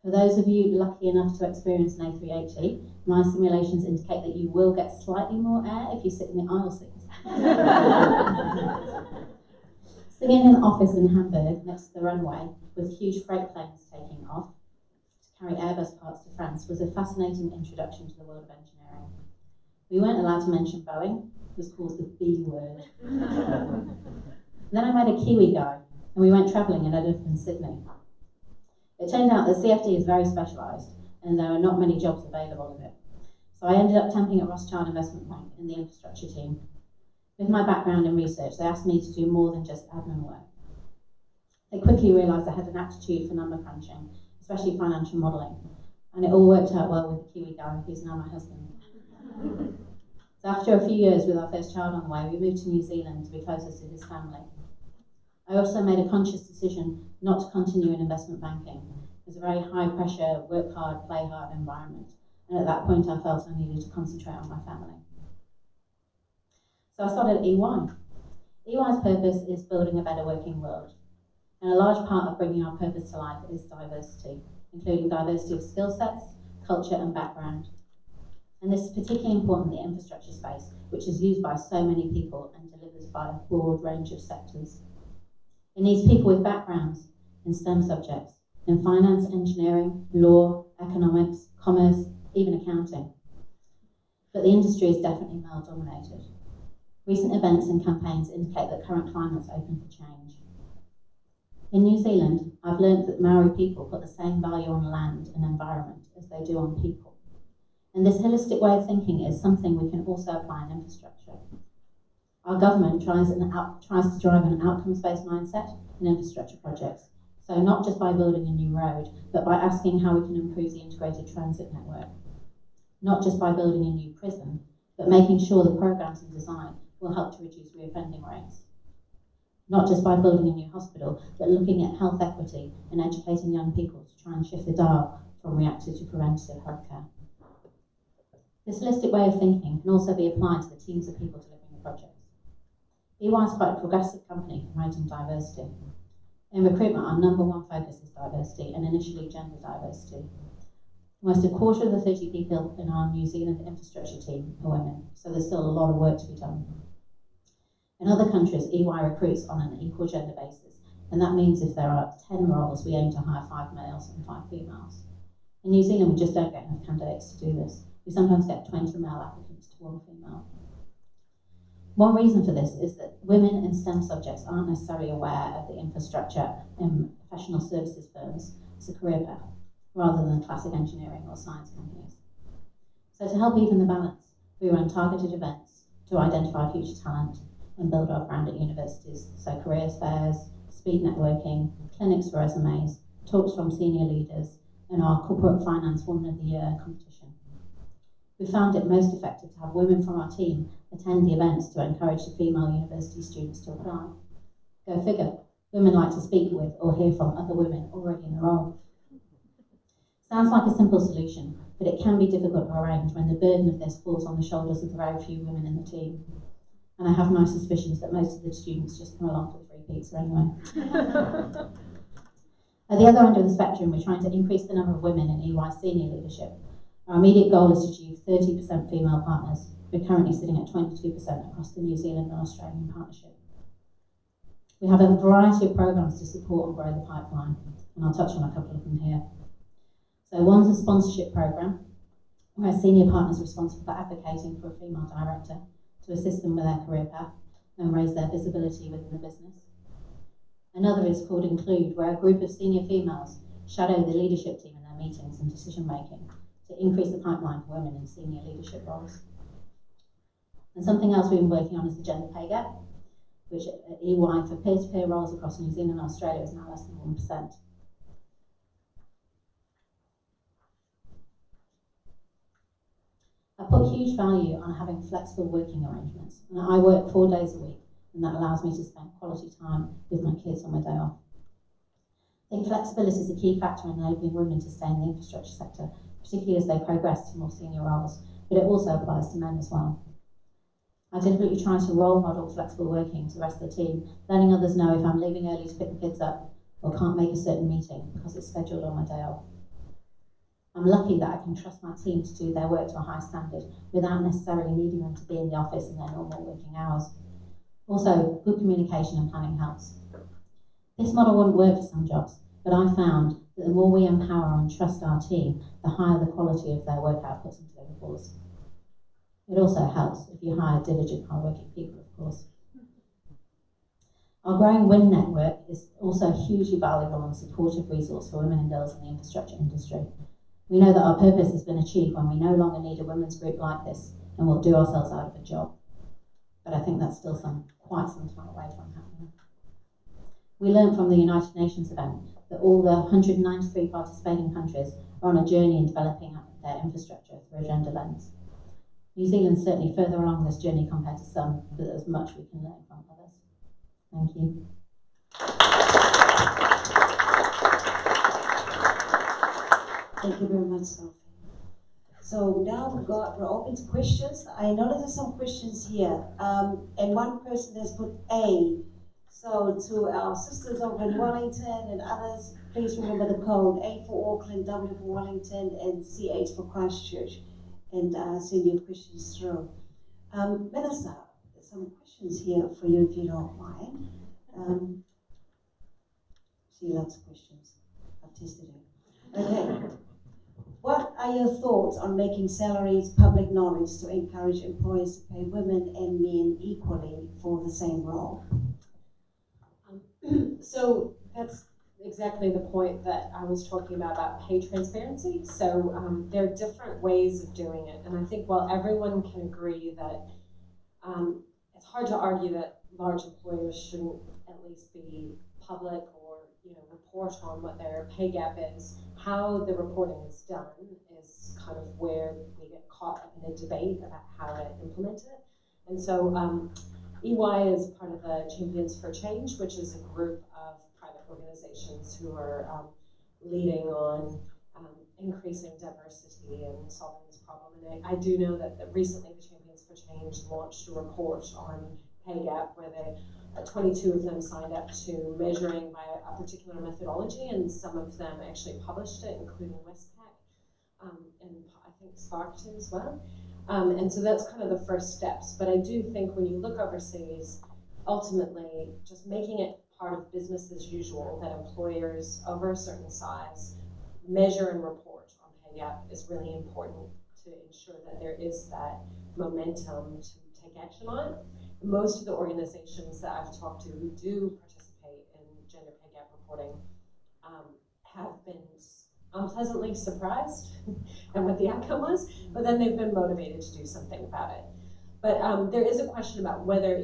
For those of you lucky enough to experience an A380, my simulations indicate that you will get slightly more air if you sit in the aisle seats. Sitting in an office in Hamburg next to the runway with huge freight planes taking off to carry Airbus parts to France was a fascinating introduction to the world of engineering. We weren't allowed to mention Boeing. It was called the B word. Then I met a Kiwi guy, and we went travelling and ended up in Sydney. It turned out that CFD is very specialised, and there are not many jobs available in it. So I ended up temping at Rothschild Investment Bank in the infrastructure team. With my background in research, they asked me to do more than just admin work. They quickly realised I had an aptitude for number crunching, especially financial modelling, and it all worked out well with the Kiwi guy, who's now my husband. So after a few years with our first child on the way, we moved to New Zealand to be closer to his family. I also made a conscious decision not to continue in investment banking. It was a very high pressure, work hard, play hard environment. And at that point I felt I needed to concentrate on my family. So I started at EY. EY's purpose is building a better working world. And a large part of bringing our purpose to life is diversity, including diversity of skill sets, culture and background. And this is particularly important in the infrastructure space, which is used by so many people and delivers by a broad range of sectors. It needs people with backgrounds in STEM subjects, in finance, engineering, law, economics, commerce, even accounting. But the industry is definitely male-dominated. Recent events and campaigns indicate that current climate's open for change. In New Zealand, I've learned that Maori people put the same value on land and environment as they do on people. And this holistic way of thinking is something we can also apply in infrastructure. Our government tries to drive an outcomes-based mindset in infrastructure projects. So not just by building a new road, but by asking how we can improve the integrated transit network. Not just by building a new prison, but making sure the programs and design will help to reduce reoffending rates. Not just by building a new hospital, but looking at health equity and educating young people to try and shift the dial from reactive to preventative healthcare. This holistic way of thinking can also be applied to the teams of people delivering the projects. EY is quite a progressive company promoting diversity. In recruitment, our #1 focus is diversity, and initially gender diversity. Almost a quarter of the 30 people in our New Zealand infrastructure team are women, so there's still a lot of work to be done. In other countries, EY recruits on an equal gender basis, and that means if there are 10 roles, we aim to hire 5 males and 5 females. In New Zealand, we just don't get enough candidates to do this. We sometimes get 20 male applicants to 1 female. One reason for this is that women in STEM subjects aren't necessarily aware of the infrastructure in professional services firms as a career path, rather than classic engineering or science companies. So to help even the balance, we run targeted events to identify future talent and build our brand at universities, so careers fairs, speed networking, clinics for resumes, talks from senior leaders, and our Corporate Finance Woman of the Year competition. We found it most effective to have women from our team attend the events to encourage the female university students to apply. Go figure, women like to speak with or hear from other women already in the role. Sounds like a simple solution, but it can be difficult to arrange when the burden of this falls on the shoulders of the very few women in the team. And I have my suspicions that most of the students just come along for the free pizza anyway. At the other end of the spectrum, we're trying to increase the number of women in EY senior leadership. Our immediate goal is to achieve 30% female partners. We're currently sitting at 22% across the New Zealand and Australian partnership. We have a variety of programs to support and grow the pipeline, and I'll touch on a couple of them here. So one's a sponsorship program, where senior partners are responsible for advocating for a female director to assist them with their career path and raise their visibility within the business. Another is called Include, where a group of senior females shadow the leadership team in their meetings and decision making to increase the pipeline for women in senior leadership roles. And something else we've been working on is the gender pay gap, which at EY for peer-to-peer roles across New Zealand and Australia is now less than 1%. I put huge value on having flexible working arrangements, and I work 4 days a week, and that allows me to spend quality time with my kids on my day off. I think flexibility is a key factor in enabling women to stay in the infrastructure sector, particularly as they progress to more senior roles, but it also applies to men as well. I deliberately try to role model flexible working to the rest of the team, letting others know if I'm leaving early to pick the kids up or can't make a certain meeting because it's scheduled on my day off. I'm lucky that I can trust my team to do their work to a high standard without necessarily needing them to be in the office in their normal working hours. Also, good communication and planning helps. This model wouldn't work for some jobs, but I found that the more we empower and trust our team, the higher the quality of their work outputs and deliverables. It also helps if you hire diligent, hard-working people, of course. Our growing WIN network is also a hugely valuable and supportive resource for women and girls in the infrastructure industry. We know that our purpose has been achieved when we no longer need a women's group like this and we'll do ourselves out of a job. But I think that's still quite some time away from happening. We learned from the United Nations event that all the 193 participating countries are on a journey in developing their infrastructure through a gender lens. New Zealand's certainly further along this journey compared to some, but there's much we can learn from others. Thank you. Thank you very much, Sophie. So now we're open to questions. I know there's some questions here, and one person has put A. So to our sisters over in Wellington and others, please remember the code: A for Auckland, W for Wellington, and CH for Christchurch, and send your questions through. Melissa, there's some questions here for you if you don't mind. She loves questions. I've tested her. Okay. What are your thoughts on making salaries public knowledge to encourage employers to pay women and men equally for the same role? So that's exactly the point that I was talking about pay transparency. So there are different ways of doing it. And I think while everyone can agree that it's hard to argue that large employers shouldn't at least be public or report on what their pay gap is, how the reporting is done is kind of where we get caught up in a debate about how to implement it. And so EY is part of the Champions for Change, which is a group of private organizations who are leading on increasing diversity and solving this problem. And I do know that recently the Champions for Change launched a report on pay gap where 22 of them signed up to measuring by a particular methodology, and some of them actually published it, including Westpac, and I think Sparkton as well. And so that's kind of the first steps. But I do think when you look overseas, ultimately just making it part of business as usual that employers over a certain size measure and report on pay gap is really important to ensure that there is that momentum to take action on it. Most of the organizations that I've talked to who do participate in gender pay gap reporting have been unpleasantly surprised at what the outcome was, but then they've been motivated to do something about it. But there is a question about whether,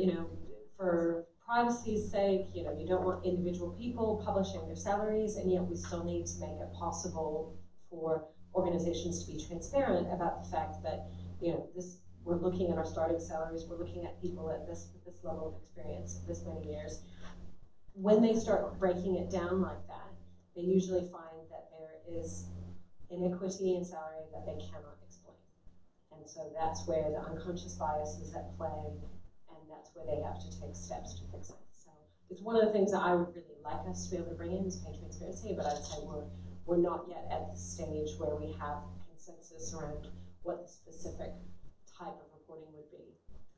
for privacy's sake, you don't want individual people publishing their salaries, and yet we still need to make it possible for organizations to be transparent about the fact that, we're looking at our starting salaries, we're looking at people at this level of experience, this many years. When they start breaking it down like that, they usually find that there is inequity in salary that they cannot explain. And so that's where the unconscious bias is at play, and that's where they have to take steps to fix it. So it's one of the things that I would really like us to be able to bring in is pay transparency, but I'd say we're not yet at the stage where we have consensus around what the specific type of reporting would be.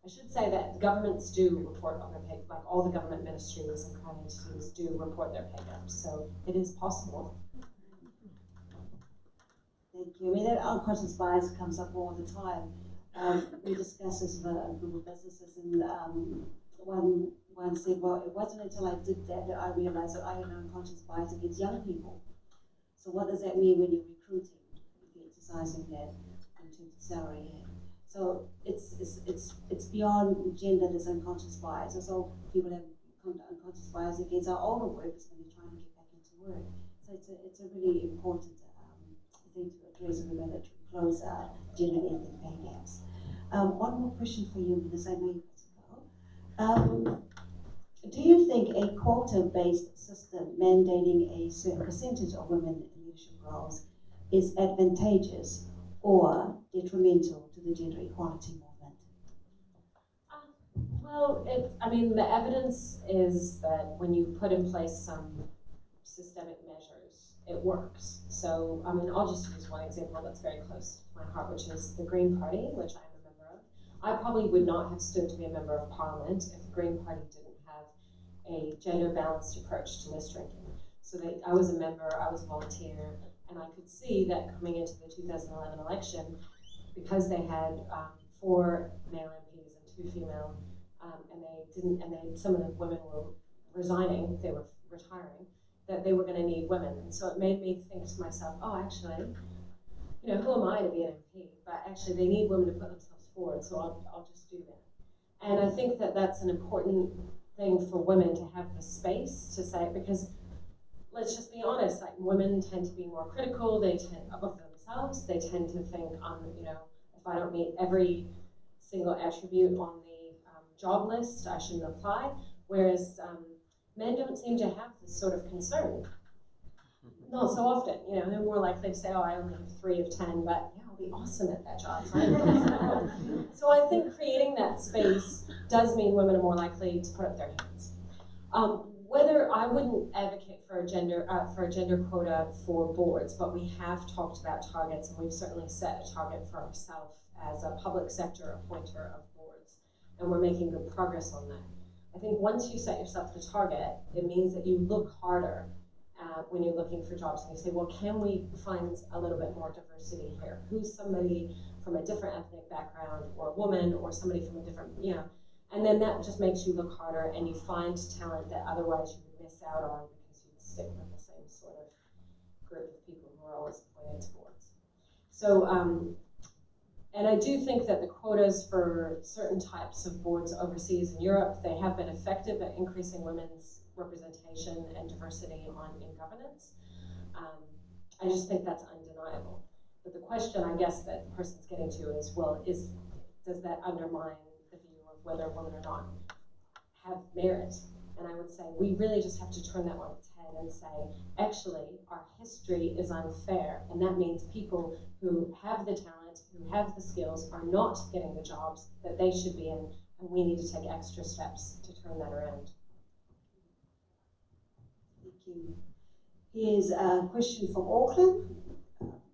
I should say that governments do report on their pay, like all the government ministries and private entities do report their pay gaps, so it is possible. Thank you. I mean, that unconscious bias comes up all the time. We discussed this with a group of businesses, and one said, well, it wasn't until I did that I realized that I had an unconscious bias against young people. So what does that mean when you're recruiting, if you're exercising that in terms of salary? So it's beyond gender, this unconscious bias. Also, people have unconscious bias against our older workers when they're trying to get back into work. So it's a really important thing to address in order to close gender and ethnic pay gaps. One more question for you, because I know you've got to go. Do you think a quota-based system mandating a certain percentage of women in leadership roles is advantageous or detrimental to the gender equality movement? Well, the evidence is that when you put in place some systemic measures, it works. So, I'll just use one example that's very close to my heart, which is the Green Party, which I'm a member of. I probably would not have stood to be a member of Parliament if the Green Party didn't have a gender-balanced approach to list ranking. So I was a member, I was a volunteer, and I could see that coming into the 2011 election, because they had 4 male MPs and 2 female, and some of the women were resigning, they were retiring, that they were going to need women. And so it made me think to myself, oh, actually, who am I to be an MP? But actually, they need women to put themselves forward, so I'll just do that. And I think that that's an important thing for women to have the space to say, because let's just be honest, like women tend to be more critical, they tend of themselves, they tend to think, if I don't meet every single attribute on the job list, I shouldn't apply. Whereas men don't seem to have this sort of concern. Not so often, you know, they're more likely to say, oh, I only have 3 of 10, but yeah, I'll be awesome at that job. So I think creating that space does mean women are more likely to put up their hands. Whether I wouldn't advocate for a gender quota for boards, but we have talked about targets, and we've certainly set a target for ourselves as a public sector appointer of boards, and we're making good progress on that. I think once you set yourself the target, it means that you look harder when you're looking for jobs, and you say, well, can we find a little bit more diversity here? Who's somebody from a different ethnic background, or a woman, or somebody from a different, you know, and then that just makes you look harder, and you find talent that otherwise you would miss out on because you'd stick with the same sort of group of people who are always appointed to boards. So, and I do think that the quotas for certain types of boards overseas in Europe, they have been effective at increasing women's representation and diversity in governance. I just think that's undeniable. But the question, I guess, that the person's getting to is, well, does that undermine the view of whether women or not have merit? And I would say we really just have to turn that on its head and say, actually, our history is unfair, and that means people who have the talent, who have the skills, are not getting the jobs that they should be in, and we need to take extra steps to turn that around. Thank you. Here's a question from Auckland,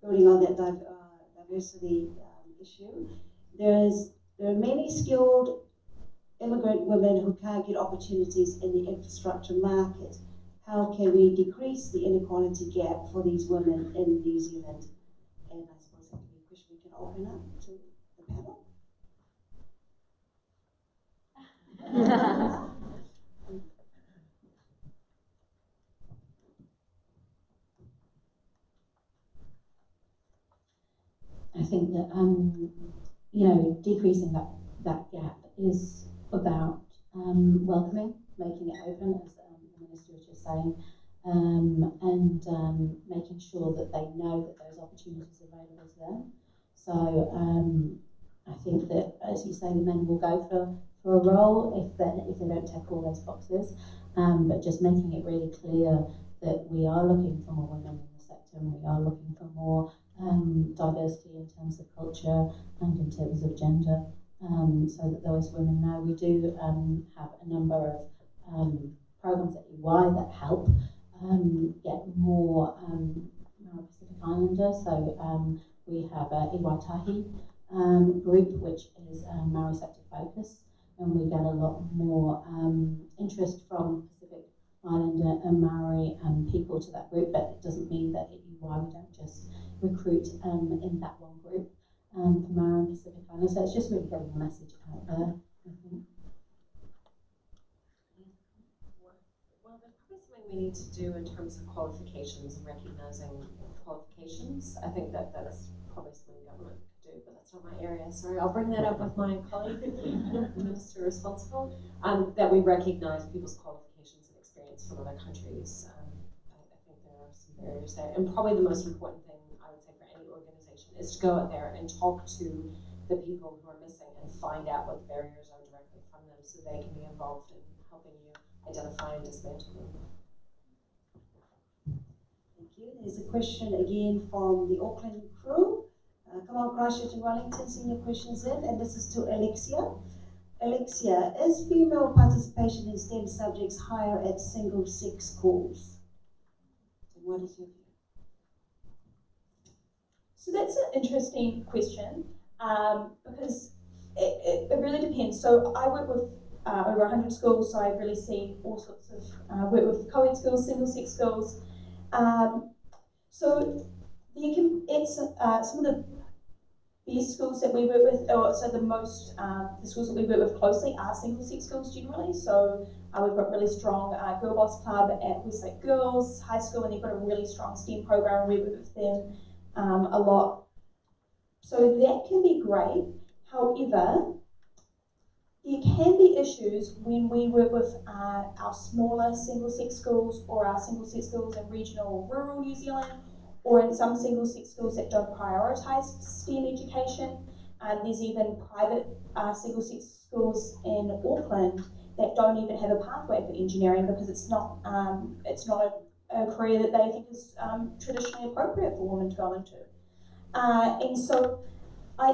building on that diversity issue. There are many skilled immigrant women who can't get opportunities in the infrastructure market. How can we decrease the inequality gap for these women in New Zealand? And I suppose that could be a question we can open up to the panel. I think that you know, decreasing that gap is about welcoming, making it open, as the Minister was just saying, and making sure that they know that those opportunities are available to them. So I think that, as you say, the men will go for a role if they don't tick all those boxes, but just making it really clear that we are looking for more women in the sector, and we are looking for more diversity in terms of culture and in terms of gender, so that those women know. We do have a number of programs at EY that help get more Pacific Islander. So we have a EY Tahi group, which is Maori sector focused, and we get a lot more interest from Pacific Islander and Maori people to that group, but it doesn't mean that at EY we don't just recruit in that one group for Maori and Pacific Islanders. So it's just really getting the message out there, I think. Well, there's probably something we need to do in terms of qualifications and recognising qualifications. I think that is probably something government could do, but that's not my area. Sorry, I'll bring that up with my colleague, the Minister responsible, that we recognise people's qualifications and experience from other countries. I think there are some barriers there. And probably the most important thing, I would say, for any organisation is to go out there and talk to the people who are missing and find out what the barriers are directly from them, so they can be involved in helping you identify and dismantle them. Thank you. There's a question again from the Auckland crew. Come on, Christchurch and Wellington, send your questions in, and this is to Alexia. Alexia, is female participation in STEM subjects higher at single-sex schools? And what is your view? So that's an interesting question, because it really depends. So I work with over 100 schools, so I really see all sorts of work with co-ed schools, single-sex schools. So it's some of the best schools that we work with, or so the schools that we work with closely are single-sex schools generally. So we've got a really strong Girl Boss Club at Westlake Girls High School, and they've got a really strong STEM program. We work with them a lot. So that can be great. However, there can be issues when we work with our smaller single-sex schools, or our single-sex schools in regional or rural New Zealand, or in some single-sex schools that don't prioritise STEM education. There's even private single-sex schools in Auckland that don't even have a pathway for engineering because it's not a career that they think is traditionally appropriate for women to go into. And so I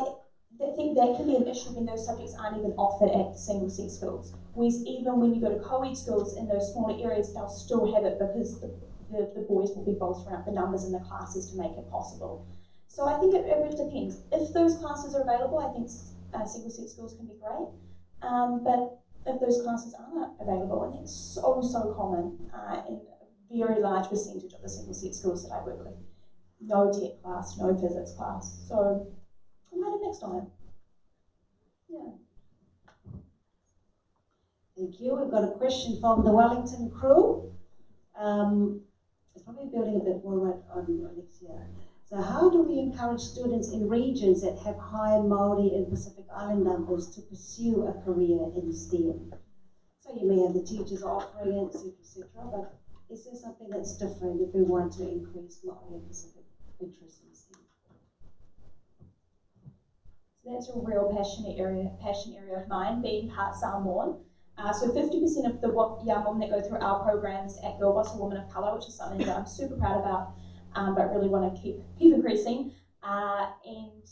think that can be an issue when those subjects aren't even offered at single-sex schools. Whereas even when you go to co-ed schools in those smaller areas, they'll still have it because the boys will be bolstering up the numbers in the classes to make it possible. So I think it really depends. If those classes are available, I think single-sex schools can be great. But if those classes aren't available, and it's so common in a very large percentage of the single-sex schools that I work with, no tech class, no physics class. So I might have next time. Yeah. Thank you. We've got a question from the Wellington crew. It's probably building a bit more on Alexia. So how do we encourage students in regions that have high Māori and Pacific Island numbers to pursue a career in STEM? So you may have the teachers offering it, etc., but is there something that's different if we want to increase Māori and Pacific interest in STEM? So that's a real passion area of mine, being part Samoan. So 50% of the young women that go through our programs at Girlboss are women of colour, which is something that I'm super proud about, but really want to keep increasing. And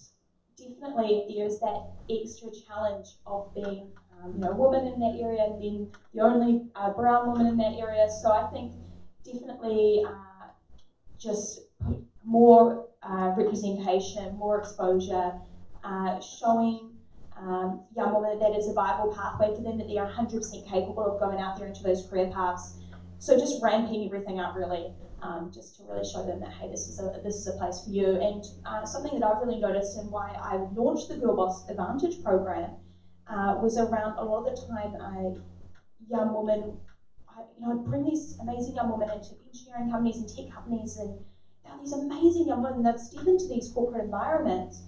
definitely there's that extra challenge of being a woman in that area and then the only brown woman in that area. So I think definitely just more representation, more exposure, showing young women that is a viable pathway for them, that they are 100% capable of going out there into those career paths. So just ramping everything up really, just to really show them that, hey, this is a place for you. And something that I've really noticed and why I launched the Girlboss Advantage program was around a lot of the time young women, I'd bring these amazing young women into engineering companies and tech companies, and now these amazing young women that step into these corporate environments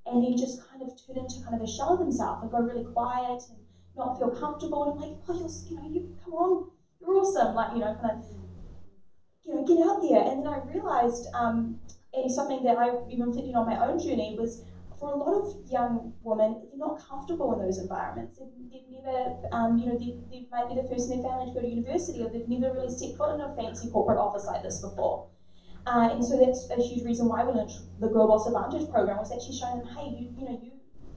and then just kind of turn into kind of a shell of themselves and go really quiet and not feel comfortable. And I'm like, oh, you come on, you're awesome, kind of, get out there. And then I realized, and something that I even reflected on my own journey was, for a lot of young women, they're not comfortable in those environments. They've never, they might be the first in their family to go to university, or they've never really stepped foot in a fancy corporate office like this before. And so that's a huge reason why we launched the Girlboss Advantage program, was actually showing them, hey, you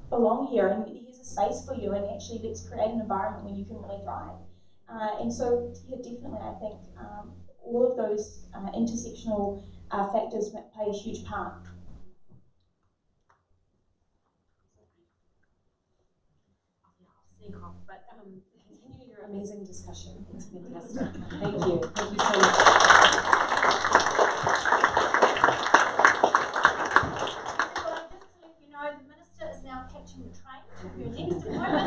belong here, and here's a space for you, and actually let's create an environment where you can really thrive. And so, yeah, definitely, I think all of those intersectional factors play a huge part. Sneak off, but continue your amazing discussion. It's fantastic. Thank you. Thank you so much. The Minister is now catching the train to her next appointment.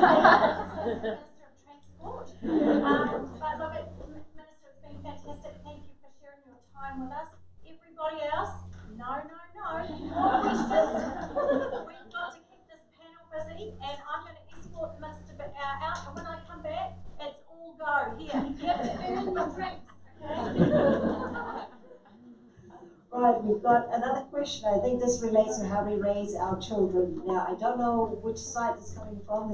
Minister of Transport. But look, Minister, it's been fantastic. Thank you for sharing your time with us. Everybody else, no. More questions. We've got to keep this panel busy, and I'm going to escort the Minister out, and when I come back, it's all go. Here, you have to earn your drinks, okay? Right, we've got another question. I think this relates to how we raise our children. Now, I don't know which site it's coming from.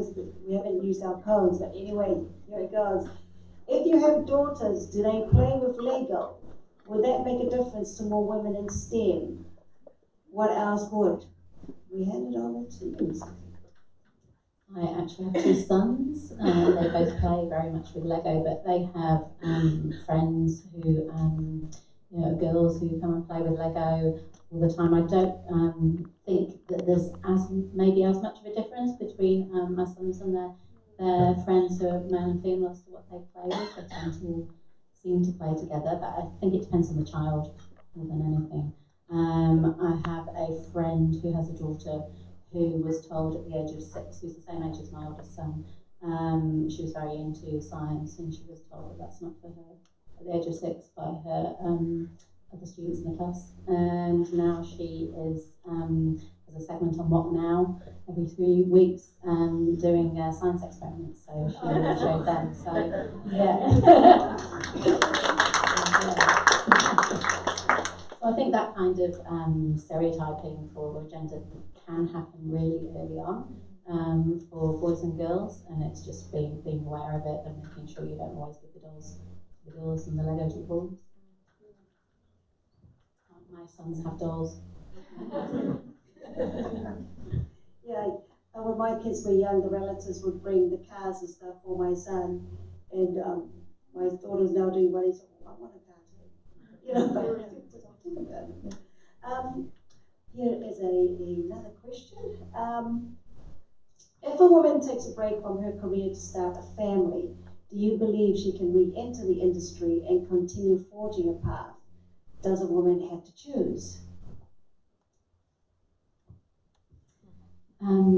We haven't used our codes, but anyway, here it goes. If you have daughters, do they play with Lego? Would that make a difference to more women in STEM? What else would? We hand it over to you. I actually have two sons. They both play very much with Lego, but they have friends who, girls who come and play with Lego all the time. I don't think that there's maybe as much of a difference between my sons and their friends who are men and female as to what they play with. They tend to seem to play together, but I think it depends on the child more than anything. I have a friend who has a daughter who was told at the age of 6, who's the same age as my oldest son, she was very into science, and she was told that that's not for her at the age of 6 by her other students in the class. And now she is has a segment on What Now every 3 weeks doing science experiments, so she showed them. So yeah. So I think that kind of stereotyping for gender can happen really early on. for boys and girls, and it's just being aware of it and making sure you don't always give the dolls to the girls and the Legos to the boys. My sons have dolls. Yeah, when my kids were young, the relatives would bring the cars and stuff for my son, and my daughter's now doing well. He said, "Oh, I want a car too." You know, but here is another question. If a woman takes a break from her career to start a family, do you believe she can re-enter the industry and continue forging a path? Does a woman have to choose?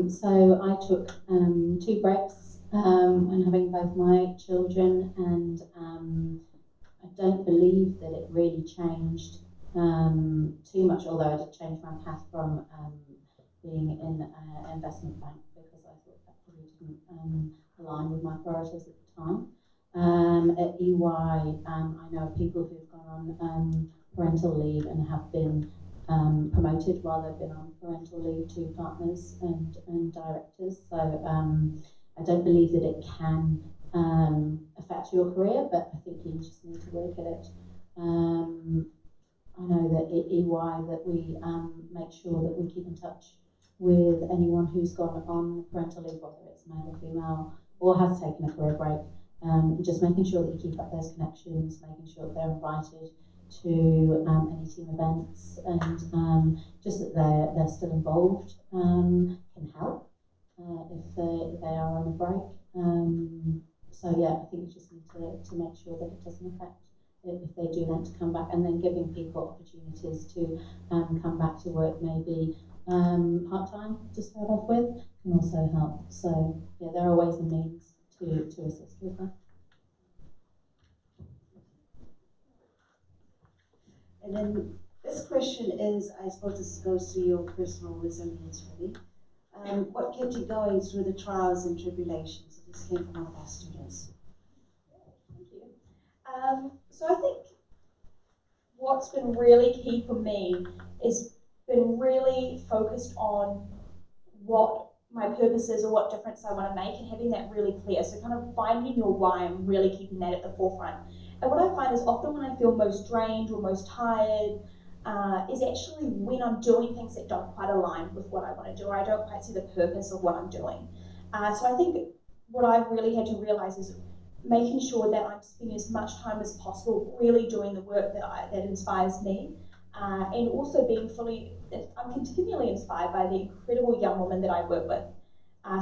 So I took 2 breaks and having both my children, and I don't believe that it really changed too much, although I did change my path from being in an investment bank because I thought that probably didn't align with my priorities at the time. At EY, I know of people who've gone on parental leave and have been promoted while they've been on parental leave to partners and directors. So I don't believe that it can affect your career, but I think you just need to work at it. I know that at EY that we make sure that we keep in touch with anyone who's gone on parental leave, whether it's male or female, or has taken a career break. Just making sure that you keep up those connections, making sure that they're invited to any team events, and just that they're still involved can help if they are on a break. So yeah, I think you just need to make sure that it doesn't affect if they do want to come back, and then giving people opportunities to come back to work, maybe part-time to start off with, can also help. So yeah, there are ways and means to assist with that. And then this question is, I suppose this goes to your personal resilience, really. What kept you going through the trials and tribulations? So this came from one of our students. Thank you. So I think what's been really key for me is been really focused on what my purpose is or what difference I want to make, and having that really clear. So kind of finding your why and really keeping that at the forefront. And what I find is often when I feel most drained or most tired is actually when I'm doing things that don't quite align with what I want to do, or I don't quite see the purpose of what I'm doing. So I think what I've really had to realize is making sure that I'm spending as much time as possible really doing the work that inspires me, and also being I'm continually inspired by the incredible young women that I work with.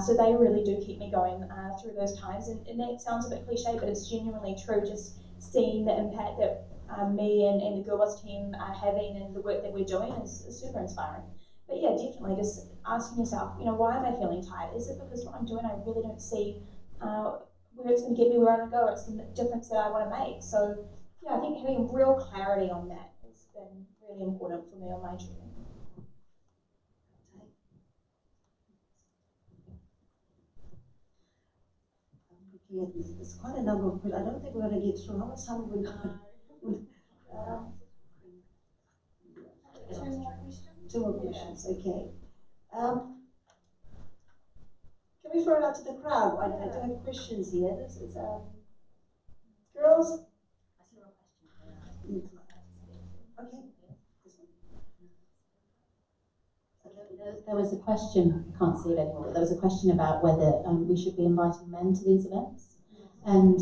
So they really do keep me going through those times, and that sounds a bit cliche, but it's genuinely true. Just seeing the impact that me and the Girlboss team are having and the work that we're doing is super inspiring. But yeah, definitely just asking yourself, why am I feeling tired? Is it because what I'm doing I really don't see where it's going to get me where I want to go, or it's the difference that I want to make? So yeah, I think having real clarity on that has been really important for me on my journey. Yeah, there's quite a number of questions. I don't think we're going to get through. How much time have we got? 2 more questions? 2 more questions, okay. Can we throw it out to the crowd? I do have questions here. This is, girls? Okay. There was a question, I can't see it anymore, but there was a question about whether we should be inviting men to these events. And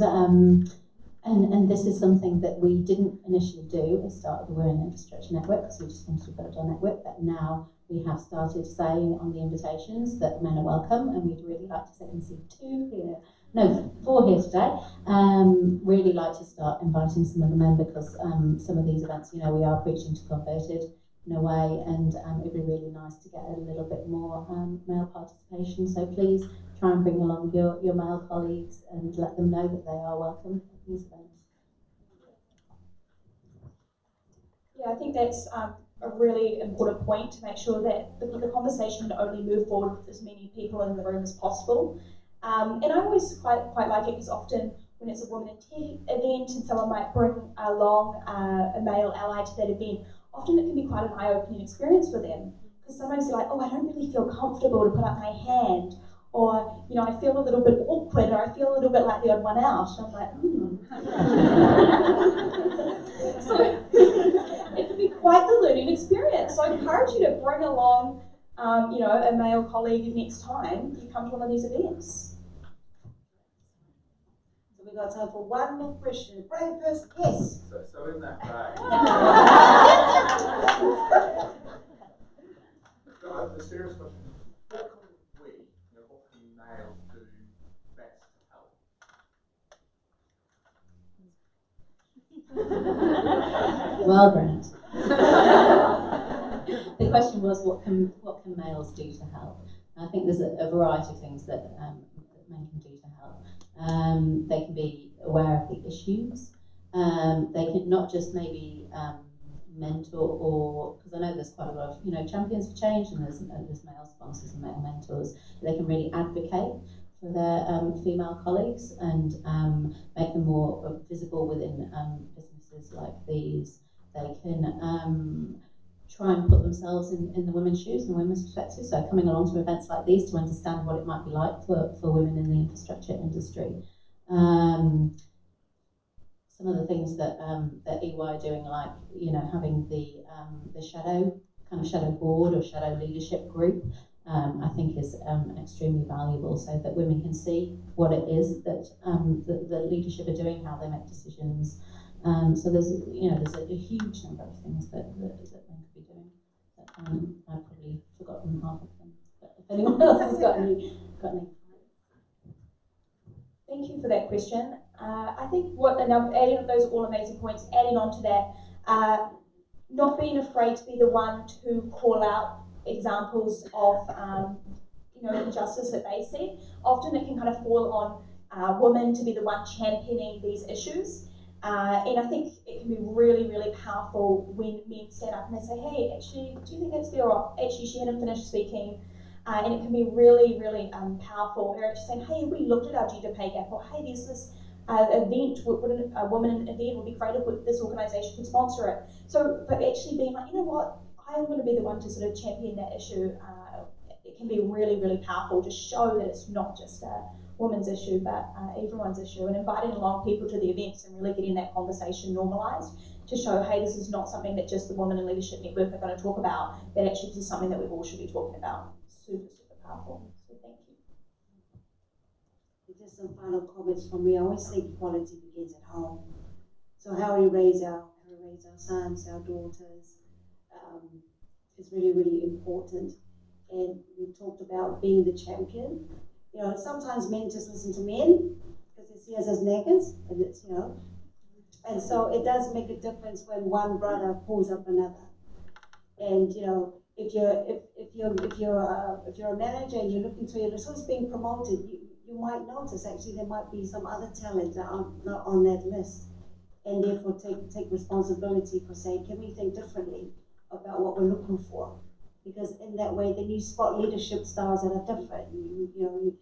this is something that we didn't initially do at the start of the Women Infrastructure Network, because we just wanted to build our network, but now we have started saying on the invitations that men are welcome, and we'd really like to say, I can see 2 here, no, 4 here today. Really like to start inviting some of the men, because some of these events, we are preaching to converted in a way, and it'd be really nice to get a little bit more male participation. So please try and bring along your male colleagues and let them know that they are welcome at these events. Yeah, I think that's a really important point, to make sure that the conversation can only move forward with as many people in the room as possible. And I always quite like it, because often when it's a women in tech event and someone might bring along a male ally to that event, often it can be quite an eye-opening experience for them, because sometimes they're like, oh, I don't really feel comfortable to put up my hand, or, you know, I feel a little bit awkward, or I feel a little bit like the odd one out. And I'm like, So it can be quite the learning experience. So I encourage you to bring along, you know, a male colleague next time you come to one of these events. So we've got time for one more question. Brave person, yes. So in that vein, the serious question, what can we, you know, what can males do best to help? Well, Grant. The question was, what can males do to help? I think there's a variety of things that men can do to help. They can be aware of the issues. They can not just maybe mentor, or because I know there's quite a lot of, you know, champions for change, and there's male sponsors and male mentors. They can really advocate for their female colleagues and make them more visible within businesses like these. They can try and put themselves in the women's shoes and the women's perspective. So coming along to events like these to understand what it might be like for women in the infrastructure industry. Some of the things that EY are doing, like, you know, having the shadow board or shadow leadership group, I think is extremely valuable, so that women can see what it is that the leadership are doing, how they make decisions. So there's a huge number of things that men could be doing. But, I've probably forgotten half of them. But if anyone else has got any. Thank you for that question. I think adding those all amazing points, adding on to that, not being afraid to be the one to call out examples of you know, injustice that they see. Often it can kind of fall on women to be the one championing these issues. And I think it can be really, really powerful when men stand up and they say, hey, actually, do you think that's fair? Or actually, she hadn't finished speaking. And it can be really, really powerful. They're actually saying, hey, we looked at our gender pay gap, or hey, there's this event, wouldn't a woman event would be great if this organisation could sponsor it. So, but actually being like, you know what, I'm going to be the one to sort of champion that issue. It can be really, really powerful to show that it's not just a woman's issue, but everyone's issue, and inviting along people to the events and really getting that conversation normalised to show, hey, this is not something that just the Women in Leadership Network are going to talk about, that actually this is something that we all should be talking about. Super, super powerful. So thank you. Just some final comments from me. I always think equality begins at home. So how we raise our sons, our daughters, is really, really important. And we talked about being the champion. You know, sometimes men just listen to men because they see us as naggers, and it's, you know, and so it does make a difference when one brother pulls up another. And you know, if you're a manager and you're looking to your resource being promoted, you might notice actually there might be some other talent that are not on that list, and therefore take responsibility for saying, can we think differently about what we're looking for? Because in that way, then you spot leadership styles that are different. You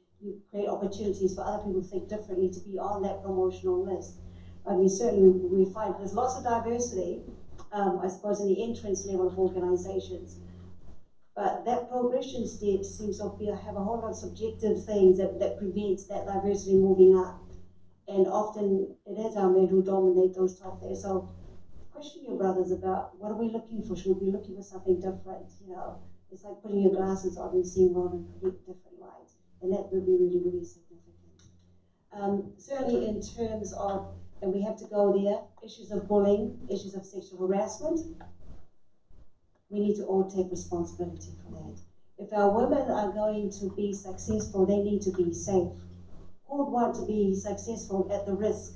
create opportunities for other people to think differently to be on that promotional list. I mean, certainly we find there's lots of diversity, I suppose, in the entrance level of organizations. But that progression stage seems to have a whole lot of subjective things that prevents that diversity moving up. And often it is our men who dominate those top there. So question your brothers about, what are we looking for? Should we be looking for something different? You know, it's like putting your glasses on and seeing world in completely different light. And that would be really, really significant. Certainly in terms of, and we have to go there, issues of bullying, issues of sexual harassment, we need to all take responsibility for that. If our women are going to be successful, they need to be safe. Who would want to be successful at the risk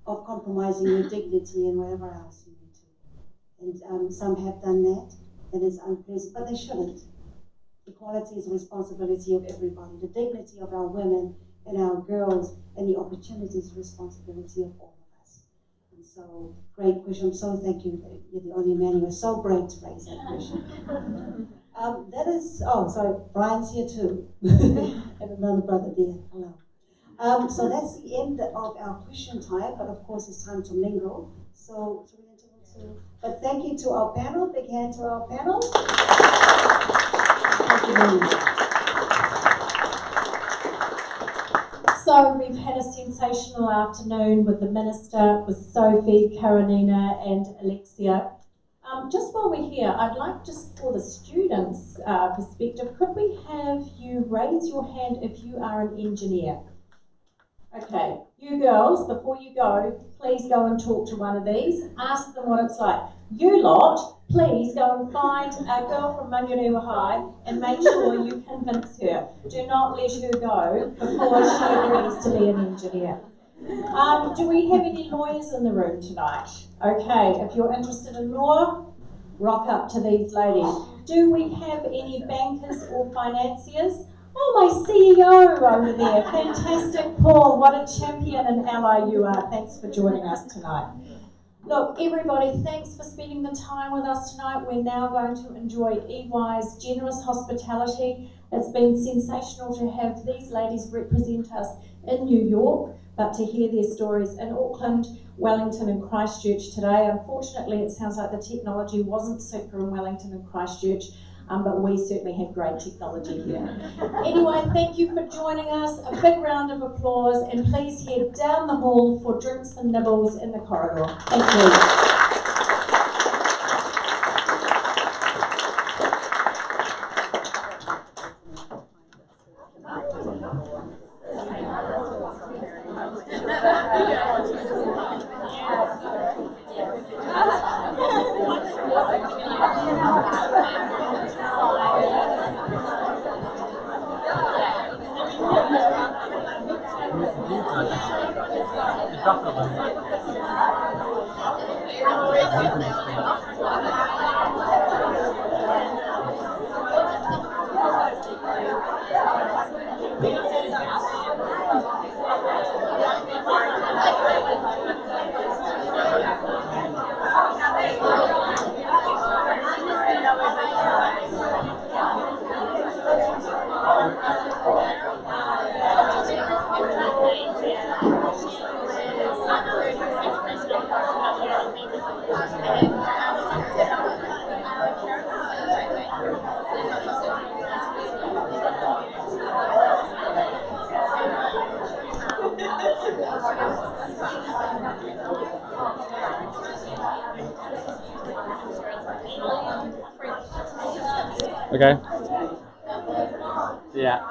of compromising your dignity and whatever else you need to? And some have done that, and it's unpleasant, but they shouldn't. Equality is a responsibility of everybody. The dignity of our women and our girls and the opportunities is a responsibility of all of us. And so, great question. I'm so thank you that you're the only man who was so brave to raise that question. That is, oh, sorry, Brian's here too. And another brother there. Hello. So that's the end of our question time, but of course it's time to mingle. So we interval to, but thank you to our panel, big hand to our panel. Thank you very much. So we've had a sensational afternoon with the Minister, with Sophie, Karanina and Alexia. Just while we're here, I'd like, just for the students' perspective, could we have you raise your hand if you are an engineer? Okay, you girls, before you go, please go and talk to one of these. Ask them what it's like. You lot, please go and find a girl from Manurewa High and make sure you convince her. Do not let her go before she agrees to be an engineer. Do we have any lawyers in the room tonight? Okay, if you're interested in law, rock up to these ladies. Do we have any bankers or financiers? Oh, my CEO over there. Fantastic, Paul. What a champion and ally you are. Thanks for joining us tonight. Look, everybody, thanks for spending the time with us tonight. We're now going to enjoy EY's generous hospitality. It's been sensational to have these ladies represent us in New York, but to hear their stories in Auckland, Wellington and Christchurch today. Unfortunately, it sounds like the technology wasn't super in Wellington and Christchurch, but we certainly have great technology here. Anyway, thank you for joining us. A big round of applause, and please head down the hall for drinks and nibbles in the corridor. Thank you. Okay. Yeah.